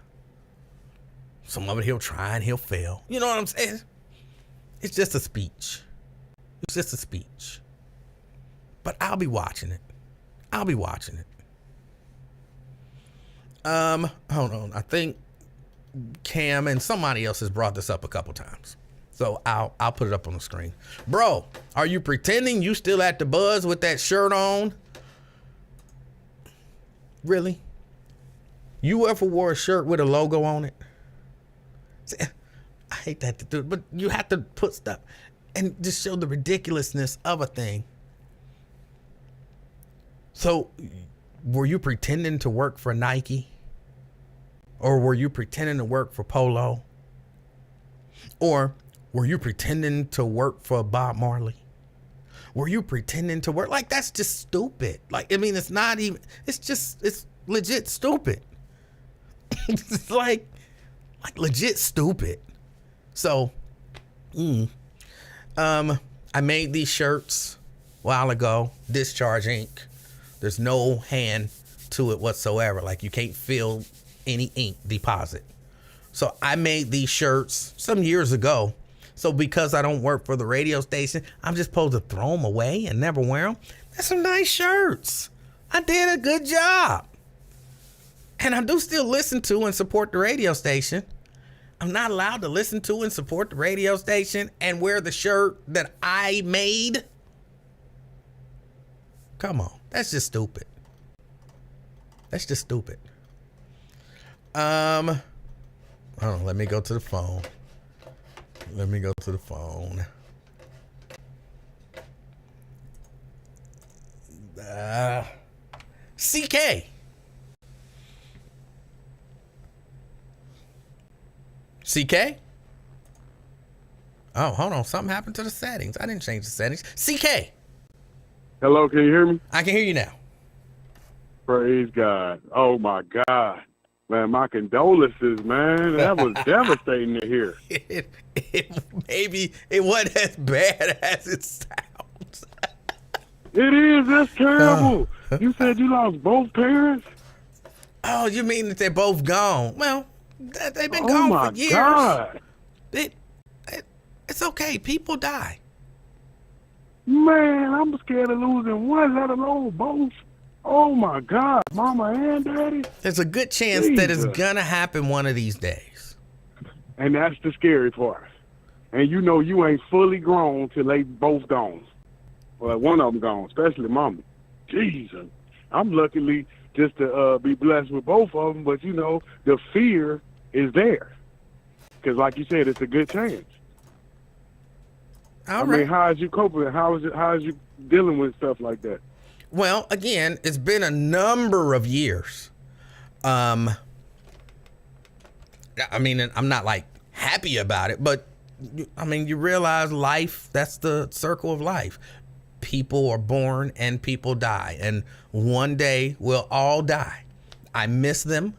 Speaker 1: Some of it he'll try and he'll fail. You know what I'm saying? It's just a speech. But I'll be watching it. Hold on. I think Cam and somebody else has brought this up a couple times. So I'll put it up on the screen. Bro, are you pretending you still at the buzz with that shirt on? Really? You ever wore a shirt with a logo on it? See, I hate that to do it, but you have to put stuff and just show the ridiculousness of a thing. So, were you pretending to work for Nike? Or were you pretending to work for Polo? Or were you pretending to work for Bob Marley? Were you pretending to work? Like, that's just stupid. Like, I mean, it's not even, it's legit stupid. It's like legit stupid. So, I made these shirts a while ago, Discharge Ink. There's no hand to it whatsoever. Like, you can't feel any ink deposit. So I made these shirts some years ago. So because I don't work for the radio station, I'm just supposed to throw them away and never wear them. That's some nice shirts. I did a good job. And I do still listen to and support the radio station. I'm not allowed to listen to and support the radio station and wear the shirt that I made. Come on. That's just stupid. That's just stupid. Hold on, let me go to the phone. CK. CK? Oh, hold on. Something happened to the settings. I didn't change the settings. CK.
Speaker 4: Hello, can you hear me?
Speaker 1: I can hear you now.
Speaker 4: Praise God. Oh, my God. Man, my condolences, man. That was devastating to hear.
Speaker 1: Maybe it wasn't as bad as it sounds.
Speaker 4: It is. That's terrible. You said you lost both parents?
Speaker 1: Oh, you mean that they're both gone? Well, they've been
Speaker 4: Oh,
Speaker 1: gone
Speaker 4: my
Speaker 1: for years.
Speaker 4: God.
Speaker 1: It's okay. People die.
Speaker 4: Man, I'm scared of losing one, let alone both. Oh, my God. Mama and Daddy?
Speaker 1: There's a good chance that it's going to happen one of these days.
Speaker 4: And that's the scary part. And you know you ain't fully grown till they both gone. Well, one of them gone, especially Mama. Jesus. I'm luckily just to be blessed with both of them, but, you know, the fear is there. Because like you said, it's a good chance.
Speaker 1: All right.
Speaker 4: I mean, how is you coping? How is you dealing with stuff like that?
Speaker 1: Well, again, it's been a number of years. I mean, I'm not like happy about it, but I mean, you realize life, that's the circle of life. People are born and people die, and one day we'll all die. I miss them,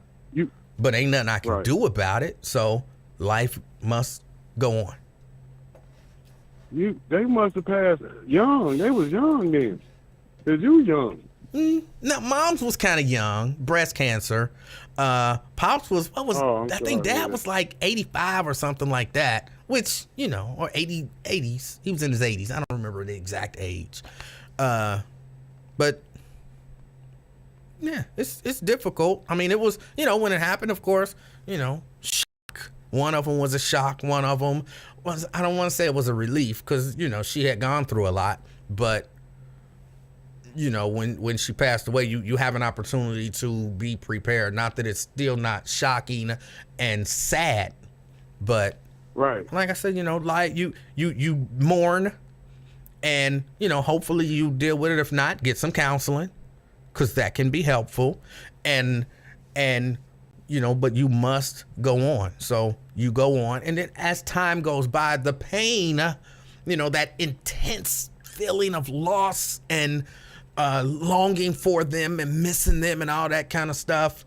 Speaker 1: but ain't nothing I can do about it. So life must go on.
Speaker 4: They must have passed young. They was young then. Cause you young.
Speaker 1: No, Mom's was kind of young, breast cancer. Pops was, I think Dad was like 85 or something like that, which, you know, or 80s. He was in his 80s. I don't remember the exact age. But yeah, it's difficult. I mean, it was, you know, when it happened, of course, you know, shock. One of them was a shock. One of them was, I don't want to say it was a relief because, you know, she had gone through a lot, but you know, when she passed away, you have an opportunity to be prepared. Not that it's still not shocking and sad, but
Speaker 4: right,
Speaker 1: like I said, you know, like you mourn, and you know, hopefully you deal with it. If not, get some counseling, because that can be helpful, and you know, but you must go on. So you go on, and then as time goes by, the pain, you know, that intense feeling of loss and longing for them and missing them and all that kind of stuff,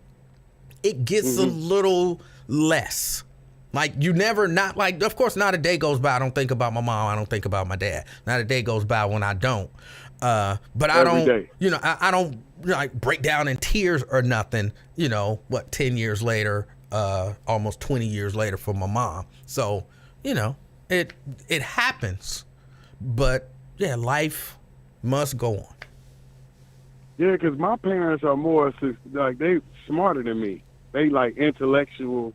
Speaker 1: it gets a little less. Like you never, not like, of course, not a day goes by I don't think about my mom, I don't think about my dad. Not a day goes by when I don't. But I don't, day. You know, I don't like break down in tears or nothing, you know, 10 years later, almost 20 years later for my mom. So, you know, it happens, but yeah, life must go on.
Speaker 4: Yeah, because my parents are more, like, they smarter than me. They, like, intellectual,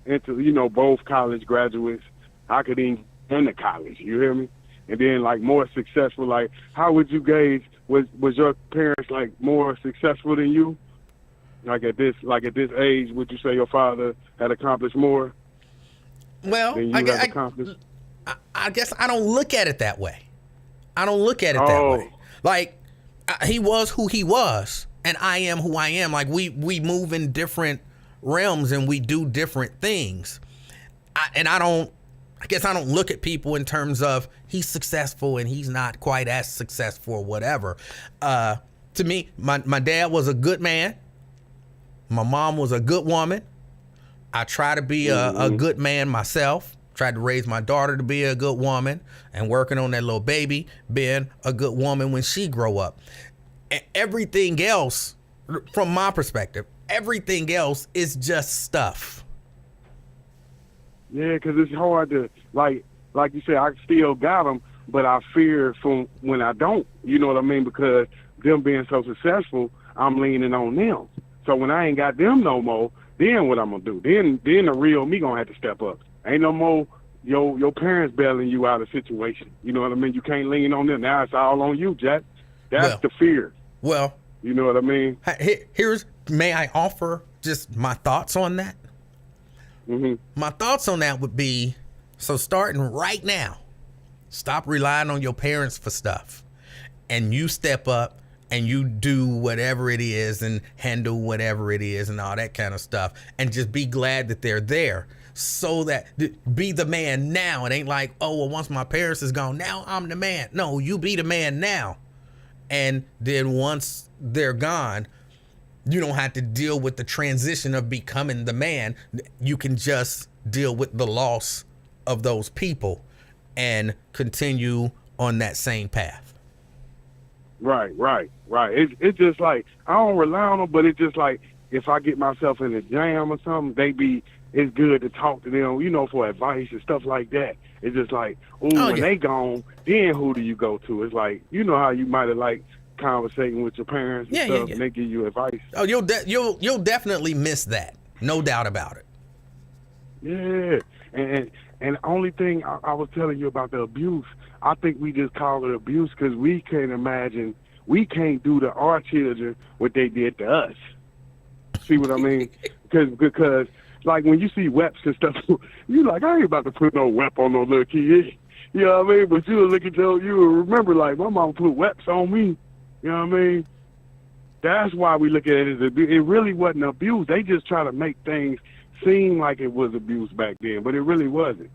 Speaker 4: you know, both college graduates. I could even into college, you hear me? And then, like, more successful. Like, how would you gauge, was your parents, like, more successful than you? Like, at this age, would you say your father had accomplished more
Speaker 1: well,
Speaker 4: than you have accomplished?
Speaker 1: I guess I don't look at it that way. I don't look at it that way. Like, He was who he was, and I am who I am. Like we move in different realms and we do different things. I guess I don't look at people in terms of he's successful and he's not quite as successful or whatever. To me, my dad was a good man. My mom was a good woman. I try to be a good man myself. Tried to raise my daughter to be a good woman, and working on that little baby being a good woman when she grow up. And everything else, from my perspective, everything else is just stuff.
Speaker 4: Yeah, because it's hard to, like you said, I still got them, but I fear from when I don't, you know what I mean? Because them being so successful, I'm leaning on them. So when I ain't got them no more, then what I'm going to do? Then the real me going to have to step up. Ain't no more your parents bailing you out of situation. You know what I mean? You can't lean on them. Now it's all on you, Jack. That's the fear.
Speaker 1: Well,
Speaker 4: you know what I mean?
Speaker 1: May I offer just my thoughts on that?
Speaker 4: Mm-hmm.
Speaker 1: My thoughts on that would be, so starting right now, stop relying on your parents for stuff, and you step up and you do whatever it is and handle whatever it is and all that kind of stuff, and just be glad that they're there. So that be the man now. It ain't like, oh, well, once my parents is gone, now I'm the man. No, you be the man now. And then once they're gone, you don't have to deal with the transition of becoming the man. You can just deal with the loss of those people and continue on that same path.
Speaker 4: Right. It's just like, I don't rely on them, but it's just like, if I get myself in a jam or something, it's good to talk to them, you know, for advice and stuff like that. It's just like, when they gone, then who do you go to? It's like, you know how you might have like conversating with your parents and stuff, and they give you advice.
Speaker 1: Oh, you'll definitely miss that, no doubt about it.
Speaker 4: Yeah, and the only thing I was telling you about the abuse, I think we just call it abuse because we can't do to our children what they did to us. See what I mean? Because like when you see weps and stuff, you like, I ain't about to put no wep on no little kid. You know what I mean? But you look at you remember like my mom put weps on me. You know what I mean? That's why we look at it as abuse. It really wasn't abuse. They just try to make things seem like it was abuse back then, but it really wasn't.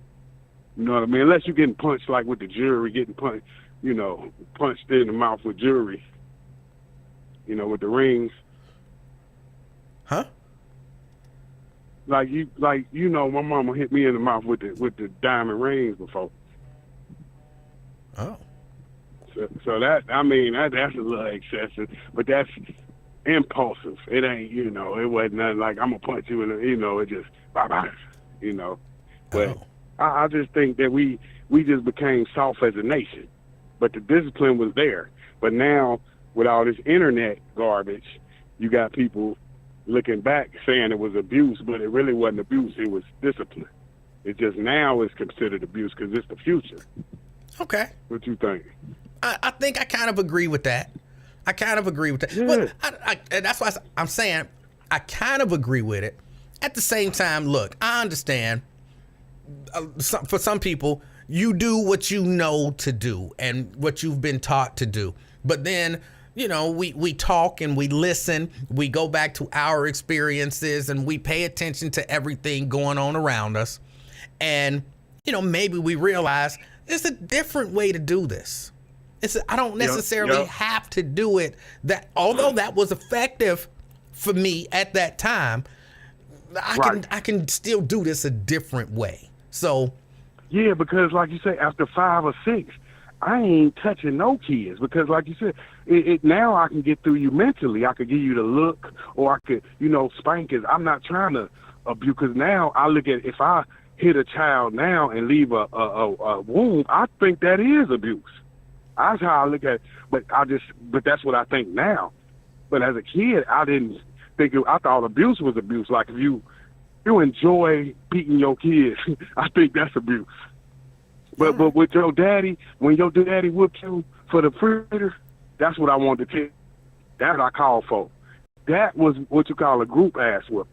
Speaker 4: You know what I mean? Unless you're getting punched like with the jury, getting punched, you know, punched in the mouth with jury. You know, with the rings.
Speaker 1: Huh?
Speaker 4: Like you know, my mama hit me in the mouth with the diamond rings before.
Speaker 1: Oh.
Speaker 4: So that, I mean, that's a little excessive, but that's impulsive. It ain't, you know, it wasn't nothing like I'm gonna punch you in the, you know, it just bye, you know. But I just think that we just became soft as a nation, but the discipline was there. But now with all this internet garbage, you got people looking back saying it was abuse, but it really wasn't abuse. It was discipline. It just now is considered abuse because it's the future.
Speaker 1: Okay.
Speaker 4: What you think?
Speaker 1: I think I kind of agree with that.
Speaker 4: Yeah.
Speaker 1: But that's why I'm saying I kind of agree with it. At the same time, look, I understand for some people, you do what you know to do and what you've been taught to do. But then, you know, we talk and we listen, we go back to our experiences and we pay attention to everything going on around us. And, you know, maybe we realize there's a different way to do this. I don't necessarily have to do it that, although that was effective for me at that time, I can still do this a different way. So
Speaker 4: yeah, because like you say, after 5 or 6, I ain't touching no kids because like you said, it now I can get through you mentally. I could give you the look, or I could, you know, spank it. I'm not trying to abuse, because now I look at, if I hit a child now and leave a wound, I think that is abuse. That's how I look at it. But that's what I think now. But as a kid, I didn't think I thought abuse was abuse. Like if you enjoy beating your kids, I think that's abuse. But with your daddy, when your daddy whooped you for the refrigerator, that's what I wanted to tell you. That's what I called for. That was what you call a group ass whooping.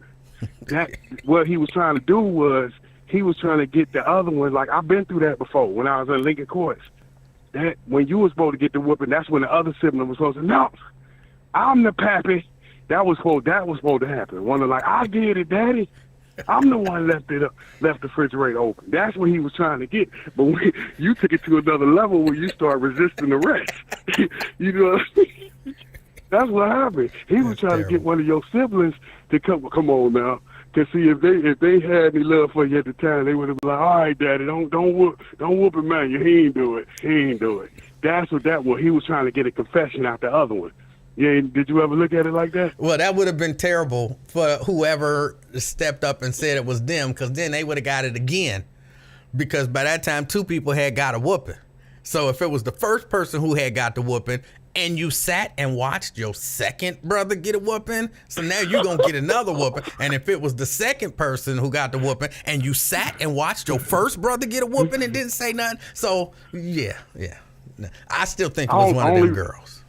Speaker 4: That what he was trying to do was he was trying to get the other ones. Like I've been through that before when I was in Lincoln Courts. that when you were supposed to get the whooping, that's when the other sibling was supposed to, no, I'm the pappy. That was supposed to happen. One of like, I did it, Daddy. I'm the one left the refrigerator open. That's what he was trying to get. But when you took it to another level where you start resisting the rest. You know, that's what happened. He was trying to get one of your siblings to come on now. Cause see, if they had any love for you at the time, they would have been like, all right, Daddy, don't whoop him, man. He ain't do it. That's what that was. He was trying to get a confession out the other one. Yeah, did you ever look at it like that?
Speaker 1: Well, that would have been terrible for whoever stepped up and said it was them, because then they would have got it again. Because by that time, 2 people had got a whooping. So if it was the first person who had got the whooping and you sat and watched your second brother get a whooping, so now you're going to get another whooping. And if it was the second person who got the whooping and you sat and watched your first brother get a whooping and didn't say nothing. So, yeah. I still think it was one of them girls.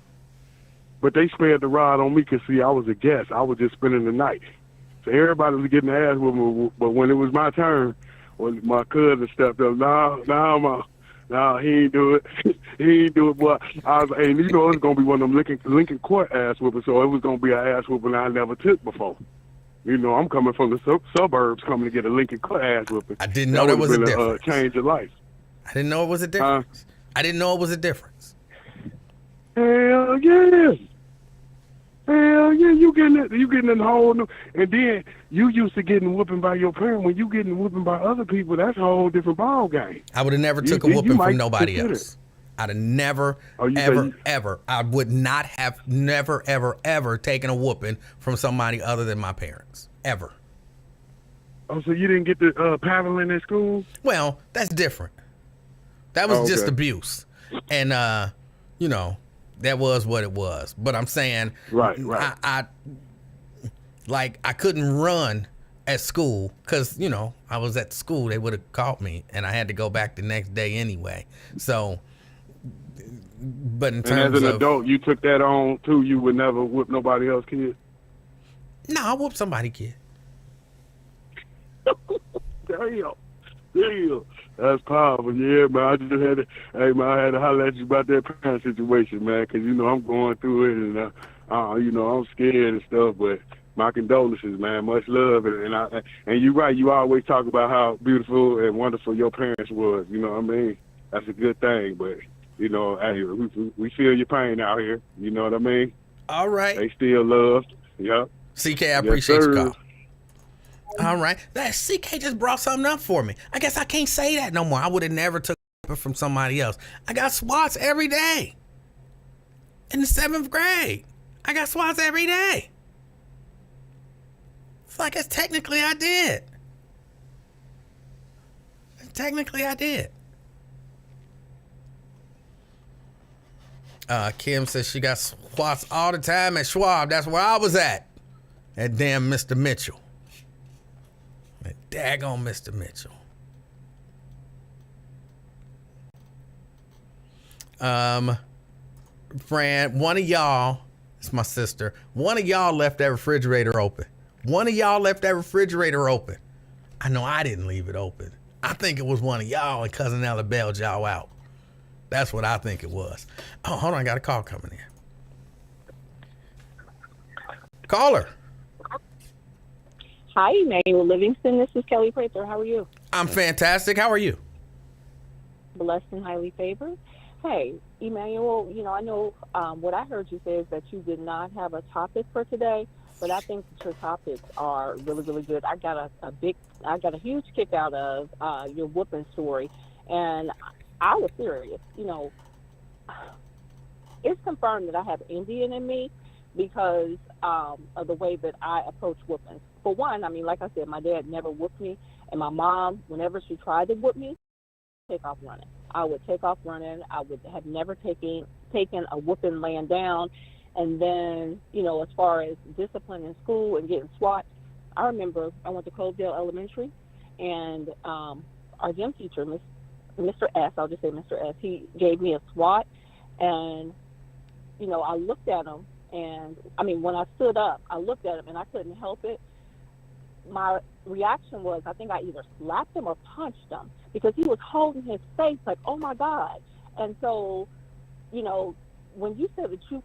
Speaker 4: But they spared the rod on me because, see, I was a guest. I was just spending the night. So everybody was getting their ass whooping. But when it was my turn, when my cousin stepped up, nah, he ain't do it. He ain't do it, boy. And you know, it's going to be one of them Lincoln Court ass whooping, so it was going to be an ass whooping I never took before. You know, I'm coming from the suburbs coming to get a Lincoln Court ass whooping.
Speaker 1: I didn't know there was a difference.
Speaker 4: Change of life.
Speaker 1: I didn't know it was a difference. I didn't know it was a difference.
Speaker 4: Hell yeah. You getting in the whole new, and then you used to getting whooping by your parents. When you getting whooping by other people, that's a whole different ball game.
Speaker 1: I would have never took a whooping from nobody else. I'd have never, ever. I would not have ever taken a whooping from somebody other than my parents. Ever.
Speaker 4: Oh, so you didn't get the paddling at school?
Speaker 1: Well, that's different. That was just abuse. And, you know, that was what it was. But I'm saying,
Speaker 4: right.
Speaker 1: I couldn't run at school because, you know, I was at school. They would have caught me, and I had to go back the next day anyway. So, but in terms
Speaker 4: of... And as an adult, you took that on, too? You would never whoop nobody else, kid?
Speaker 1: No, I whooped somebody, kid.
Speaker 4: Damn. That's powerful. Yeah, man. I just had to, I had to holler at you about that parent situation, man, because, you know, I'm going through it, and, you know, I'm scared and stuff, but my condolences, man. Much love. And you're right. You always talk about how beautiful and wonderful your parents was. You know what I mean? That's a good thing, but, you know, hey, we feel your pain out here. You know what I mean?
Speaker 1: All right.
Speaker 4: They still loved. Yep.
Speaker 1: CK, I appreciate your call. All right. That CK just brought something up for me. I guess I can't say that no more. I would have never took it from somebody else. I got swats every day. In the 7th grade. I got swats every day. It's like it's technically I did. Kim says she got swats all the time at Schwab. That's where I was at. That damn Mr. Mitchell. Daggone Mr. Mitchell. Fran, one of y'all, it's my sister, one of y'all left that refrigerator open. I know I didn't leave it open. I think it was one of y'all and Cousin Ella bailed y'all out. That's what I think it was. Oh, hold on, I got a call coming in. Caller.
Speaker 5: Hi, Emanuel Livingston. This is Kelly Prather. How are you?
Speaker 1: I'm fantastic. How are you?
Speaker 5: Blessed and highly favored. Hey, Emanuel, you know, I know what I heard you say is that you did not have a topic for today, but I think that your topics are really, really good. I got a huge kick out of your whooping story, and I was serious. You know, it's confirmed that I have Indian in me because of the way that I approach whoopings. For one, I mean, like I said, my dad never whooped me, and my mom, whenever she tried to whoop me, take off running. I would take off running. I would have never taken a whooping laying down. And then, you know, as far as discipline in school and getting SWAT, I remember I went to Coaldale Elementary, and our gym teacher, Mr. S, I'll just say Mr. S, he gave me a SWAT, and, you know, I looked at him, and, I mean, when I stood up, I looked at him, and I couldn't help it. My reaction was, I think I either slapped him or punched him because he was holding his face like, oh, my God. And so, you know, when you said that you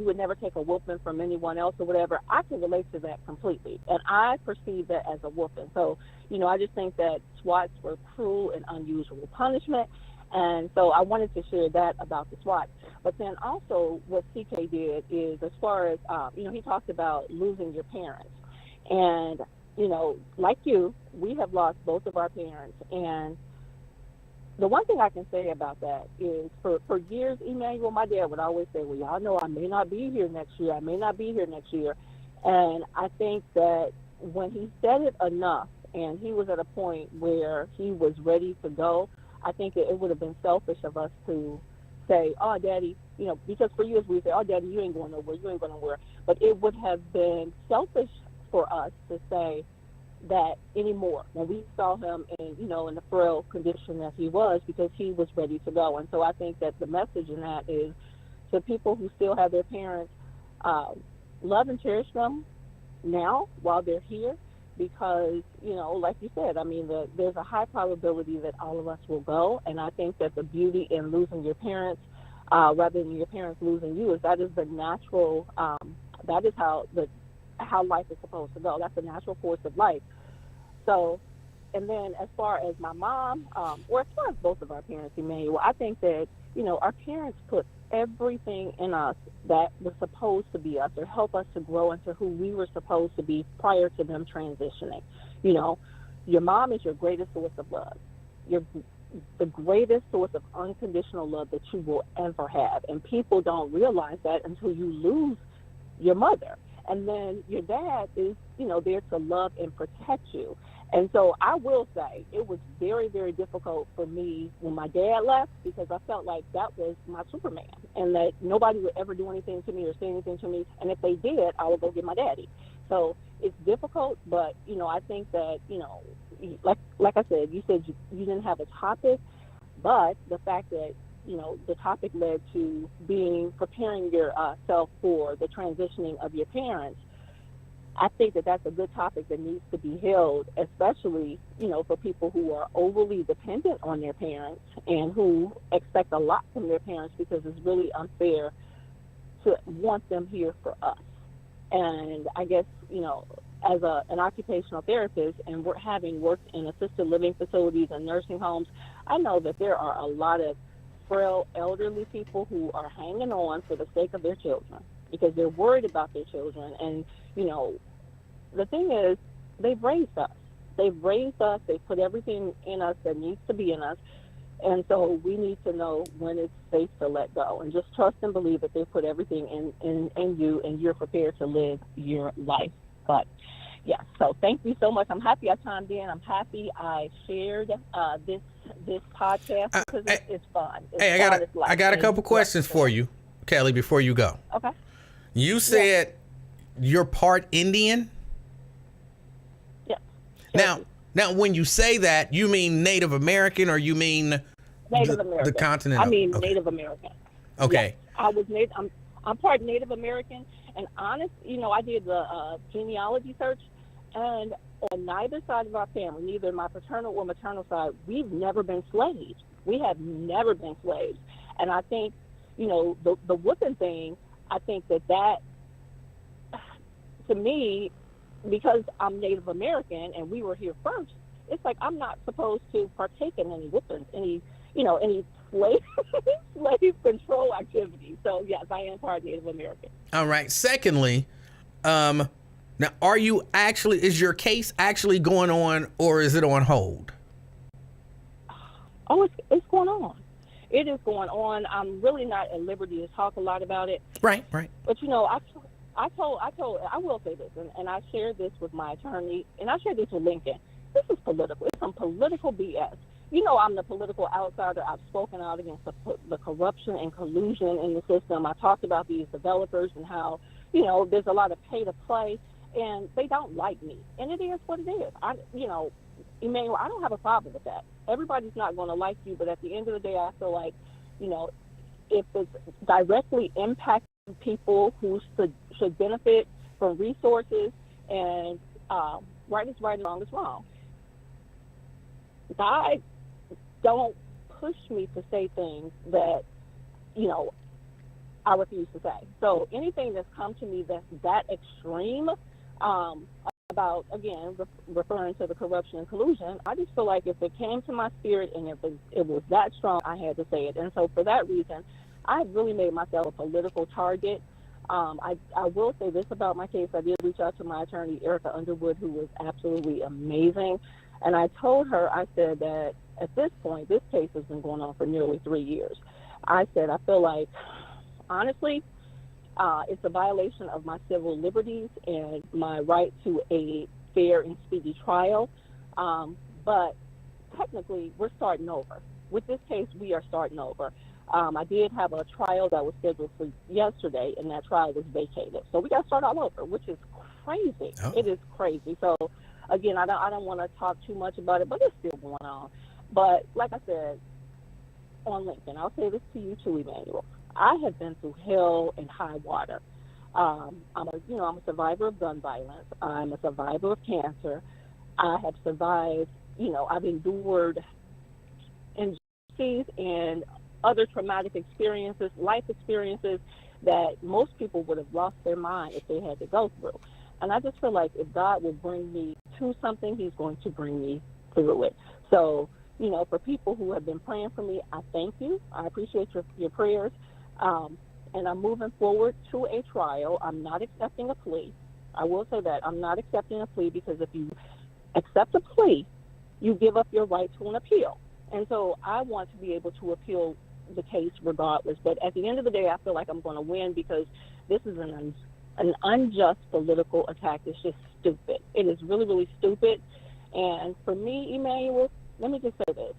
Speaker 5: would never take a whooping from anyone else or whatever, I can relate to that completely. And I perceive that as a whooping. So, you know, I just think that swats were cruel and unusual punishment. And so I wanted to share that about the SWAT. But then also what CK did is, as far as, you know, he talked about losing your parents. And, you know, like you, we have lost both of our parents. And the one thing I can say about that is for years, Emanuel, my dad would always say, well, y'all know I may not be here next year. I may not be here next year. And I think that when he said it enough and he was at a point where he was ready to go, I think it would have been selfish of us to say, oh, Daddy, you know, because for years we say, oh, Daddy, you ain't going nowhere, you ain't going nowhere. But it would have been selfish for us to say that anymore when we saw him in, you know, in the frail condition that he was, because he was ready to go. And so I think that the message in that is to people who still have their parents, love and cherish them now while they're here, because, you know, like you said, I mean, there's a high probability that all of us will go. And I think that the beauty in losing your parents, rather than your parents losing you, is that is the natural, that is how life is supposed to go. That's the natural course of life. So, and then as far as my mom, or as far as both of our parents, Emmanuel, I think that, you know, our parents put everything in us that was supposed to be us, or help us to grow into who we were supposed to be prior to them transitioning. You know, your mom is your greatest source of love. You're the greatest source of unconditional love that you will ever have. And people don't realize that until you lose your mother. And then your dad is, you know, there to love and protect you. And so I will say it was very, very difficult for me when my dad left, because I felt like that was my Superman, and that nobody would ever do anything to me or say anything to me. And if they did, I would go get my daddy. So it's difficult, but, you know, I think that, you know, like I said, you said you didn't have a topic, but the fact that, you know, the topic led to preparing yourself for the transitioning of your parents. I think that that's a good topic that needs to be held, especially, you know, for people who are overly dependent on their parents and who expect a lot from their parents, because it's really unfair to want them here for us. And I guess, you know, as an occupational therapist, and having worked in assisted living facilities and nursing homes, I know that there are a lot of frail elderly people who are hanging on for the sake of their children, because they're worried about their children. And, you know, the thing is, they've raised us. They've put everything in us that needs to be in us. And so we need to know when it's safe to let go, and just trust and believe that they put everything in you, and you're prepared to live your life. But yeah, so thank you so much. I'm happy I chimed in. I'm happy I shared this podcast, because it's fun.
Speaker 1: I got a couple questions for you, Kelly, before you go.
Speaker 5: Okay.
Speaker 1: You said you're part Indian?
Speaker 5: Yeah.
Speaker 1: Now, when you say that, you mean Native American, or you mean
Speaker 5: Native American?
Speaker 1: The continent.
Speaker 5: I mean, okay. Native American.
Speaker 1: Okay.
Speaker 5: Yes, I was I'm part Native American, and you know, I did the genealogy search, and on neither side of our family, neither my paternal or maternal side, we've never been slaves. We have never been slaves. And I think, you know, the whooping thing, I think that to me, because I'm Native American and we were here first, it's like I'm not supposed to partake in any whoopings, any slave control activity. So yes, I am part Native American.
Speaker 1: All right. Secondly, now, is your case actually going on, or is it on hold?
Speaker 5: Oh, it's going on. It is going on. I'm really not at liberty to talk a lot about it.
Speaker 1: Right.
Speaker 5: But, you know, I will say this, and I shared this with my attorney, and I shared this with Lincoln. This is political. It's some political BS. You know, I'm the political outsider. I've spoken out against the corruption and collusion in the system. I talked about these developers and how, you know, there's a lot of pay to play, and they don't like me. And it is what it is. Emanuel, I don't have a problem with that. Everybody's not going to like you, but at the end of the day, I feel like, you know, if it's directly impacting people who should benefit from resources, and right is right and wrong is wrong. God don't pushed me to say things that, you know, I refuse to say. So anything that's come to me that's that extreme, about, again, referring to the corruption and collusion, I just feel like if it came to my spirit and if it was that strong, I had to say it. And so for that reason, I really made myself a political target. I will say this about my case. I did reach out to my attorney, Erica Underwood, who was absolutely amazing. And I told her, I said that at this point, this case has been going on for nearly 3 years. I said, I feel like, honestly, it's a violation of my civil liberties and my right to a fair and speedy trial. But technically, we're starting over. With this case, we are starting over. I did have a trial that was scheduled for yesterday, and that trial was vacated. So we got to start all over, which is crazy. Oh. It is crazy. So, again, I don't want to talk too much about it, but it's still going on. But like I said, on LinkedIn, I'll say this to you too, Emanuel. I have been through hell and high water. I'm a survivor of gun violence. I'm a survivor of cancer. I have survived, I've endured injuries and other traumatic experiences, life experiences that most people would have lost their mind if they had to go through. And I just feel like if God will bring me to something, he's going to bring me through it. So, for people who have been praying for me, I thank you. I appreciate your prayers. And I'm moving forward to a trial. I'm not accepting a plea. I will say that. I'm not accepting a plea because if you accept a plea, you give up your right to an appeal. And so I want to be able to appeal the case regardless. But at the end of the day, I feel like I'm going to win because this is an unjust political attack. It's just stupid. It is really, really stupid. And for me, Emanuel, let me just say this.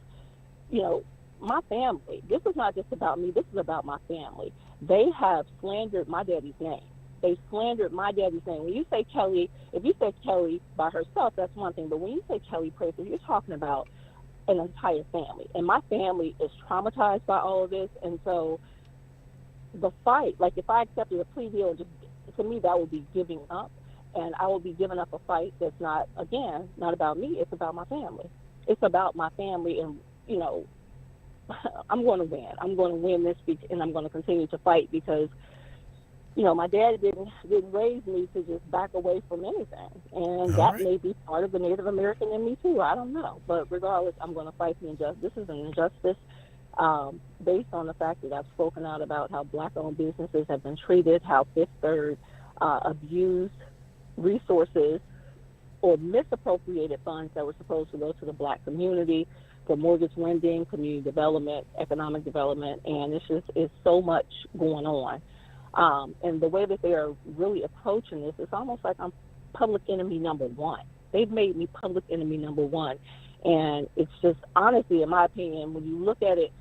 Speaker 5: My family, this is not just about me, this is about my family. They have slandered my daddy's name. They slandered my daddy's name. When you say Kelly, if you say Kelly by herself, that's one thing. But when you say Kelly Prather, you're talking about an entire family. And my family is traumatized by all of this. And so the fight, like if I accepted a plea deal, to me, that would be giving up. And I will be giving up a fight that's not, again, not about me. It's about my family. It's about my family. And, I'm going to win. I'm going to win this, and I'm going to continue to fight because, my dad didn't raise me to just back away from anything. And that may be part of the Native American in me, too. I don't know. But regardless, I'm going to fight the injustice. This is an injustice based on the fact that I've spoken out about how Black-owned businesses have been treated, how Fifth Third abused resources or misappropriated funds that were supposed to go to the Black community for mortgage lending, community development, economic development, and it's so much going on. And the way that they are really approaching this, it's almost like I'm public enemy number one. They've made me public enemy number one. And it's just, honestly, in my opinion, when you look at it,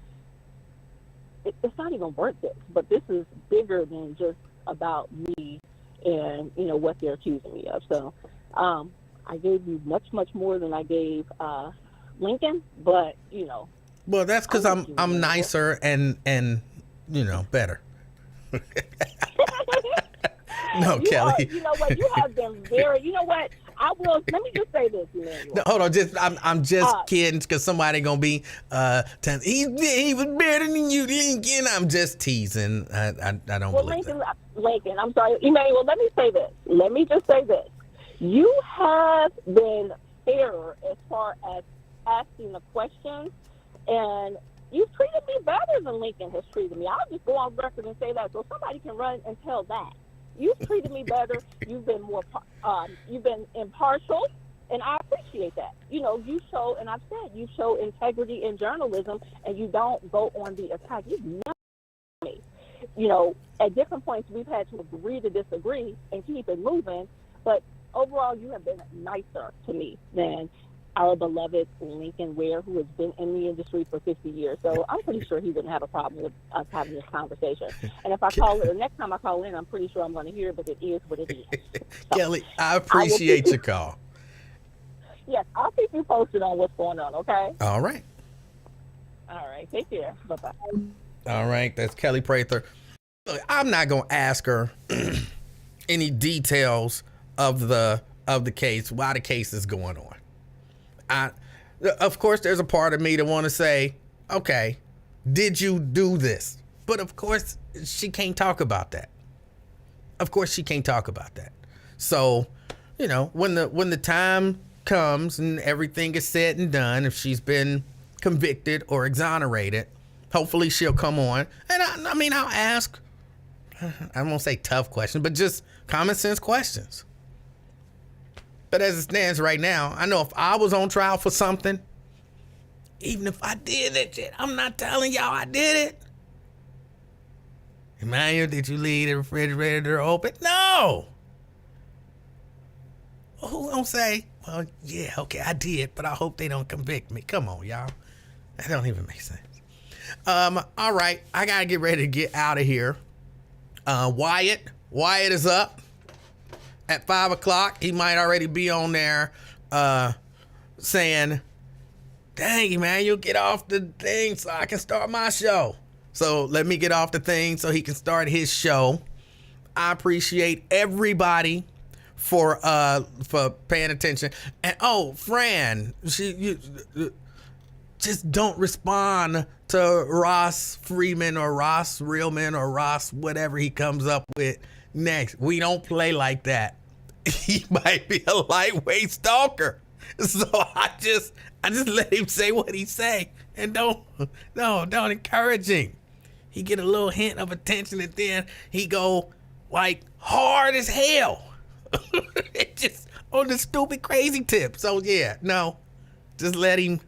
Speaker 5: it's not even worth it. But this is bigger than just about me and, what they're accusing me of. So I gave you much, much more than I gave Lincoln, but
Speaker 1: Well, that's because I'm nicer and better. No, Kelly.
Speaker 5: You know what? You have been very. You know what? I will. Let me just say this, Emanuel.
Speaker 1: No, hold on. I'm just kidding because somebody gonna be telling he was better than you, Lincoln. I'm just teasing. I don't believe that.
Speaker 5: Lincoln. I'm sorry, Emanuel. Let me say this. Let me just say this. You have been fairer as far as asking the questions, and you've treated me better than Lincoln has treated me. I'll just go on record and say that so somebody can run and tell that. You've treated me better. You've been more, you've been impartial, and I appreciate that. You show, and I've said, you show integrity in journalism, and you don't go on the attack. You've never me. At different points, we've had to agree to disagree and keep it moving, but overall, you have been nicer to me than our beloved Lincoln Ware, who has been in the industry for 50 years. So I'm pretty sure he wouldn't have a problem with us having this conversation. And if I call it, the next time I call in, I'm pretty sure I'm going to hear it, but it is what it is. So,
Speaker 1: Kelly, I appreciate your call.
Speaker 5: Yes, I'll keep you posted on what's going on, okay?
Speaker 1: All right.
Speaker 5: All right. Take care. Bye-bye.
Speaker 1: All right. That's Kelly Prather. Look, I'm not going to ask her any details of the case, why the case is going on. Of course, there's a part of me that want to say, okay, did you do this? But of course, she can't talk about that. Of course, she can't talk about that. So, when the time comes and everything is said and done, if she's been convicted or exonerated, hopefully she'll come on. And I'll ask, I won't say tough questions, but just common sense questions. But as it stands right now, I know if I was on trial for something, even if I did that shit, I'm not telling y'all I did it. Emanuel, did you leave the refrigerator open? No. Well, who gonna say, well, yeah, okay, I did, but I hope they don't convict me. Come on, y'all. That don't even make sense. All right, I gotta get ready to get out of here. Wyatt is up at 5 o'clock. He might already be on there saying, dang, man, you'll get off the thing so I can start my show. So let me get off the thing so he can start his show. I appreciate everybody for paying attention. And Fran, just don't respond to Ross Freeman or Ross Reelman or Ross whatever he comes up with next. We don't play like that. He might be a lightweight stalker. So I just let him say what he say and don't encourage him. He get a little hint of attention and then he go like hard as hell. Just on the stupid crazy tip. So yeah, no, just let him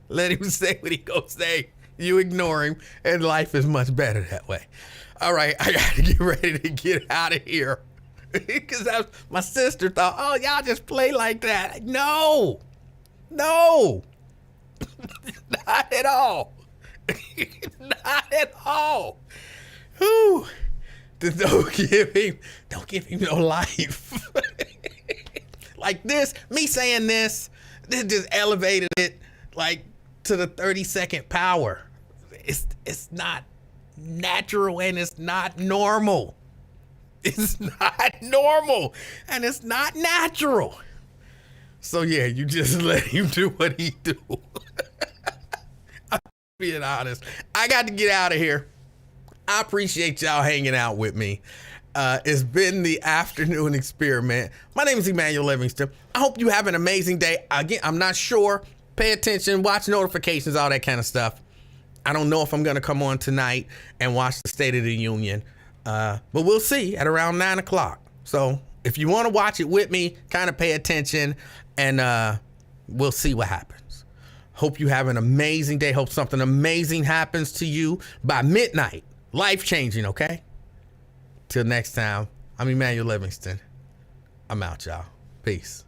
Speaker 1: say what he gonna say. You ignore him and life is much better that way. All right, I gotta get ready to get out of here. Because my sister thought, oh, y'all just play like that. No. Not at all. Not at all. Whew. Don't give him no life. Like this, me saying this just elevated it like to the 30-second power. It's not natural and it's not normal. It's not normal and it's not natural. So yeah, you just let him do what he do. I'm being honest. I got to get out of here. I appreciate y'all hanging out with me. It's been the afternoon experiment. My name is Emanuel Livingston. I hope you have an amazing day. Again, I'm not sure. Pay attention, watch notifications, all that kind of stuff. I don't know if I'm going to come on tonight and watch the State of the Union. But we'll see at around 9 o'clock. So if you want to watch it with me, kind of pay attention and we'll see what happens. Hope you have an amazing day. Hope something amazing happens to you by midnight. Life-changing, okay? Till next time, I'm Emanuel Livingston. I'm out, y'all. Peace.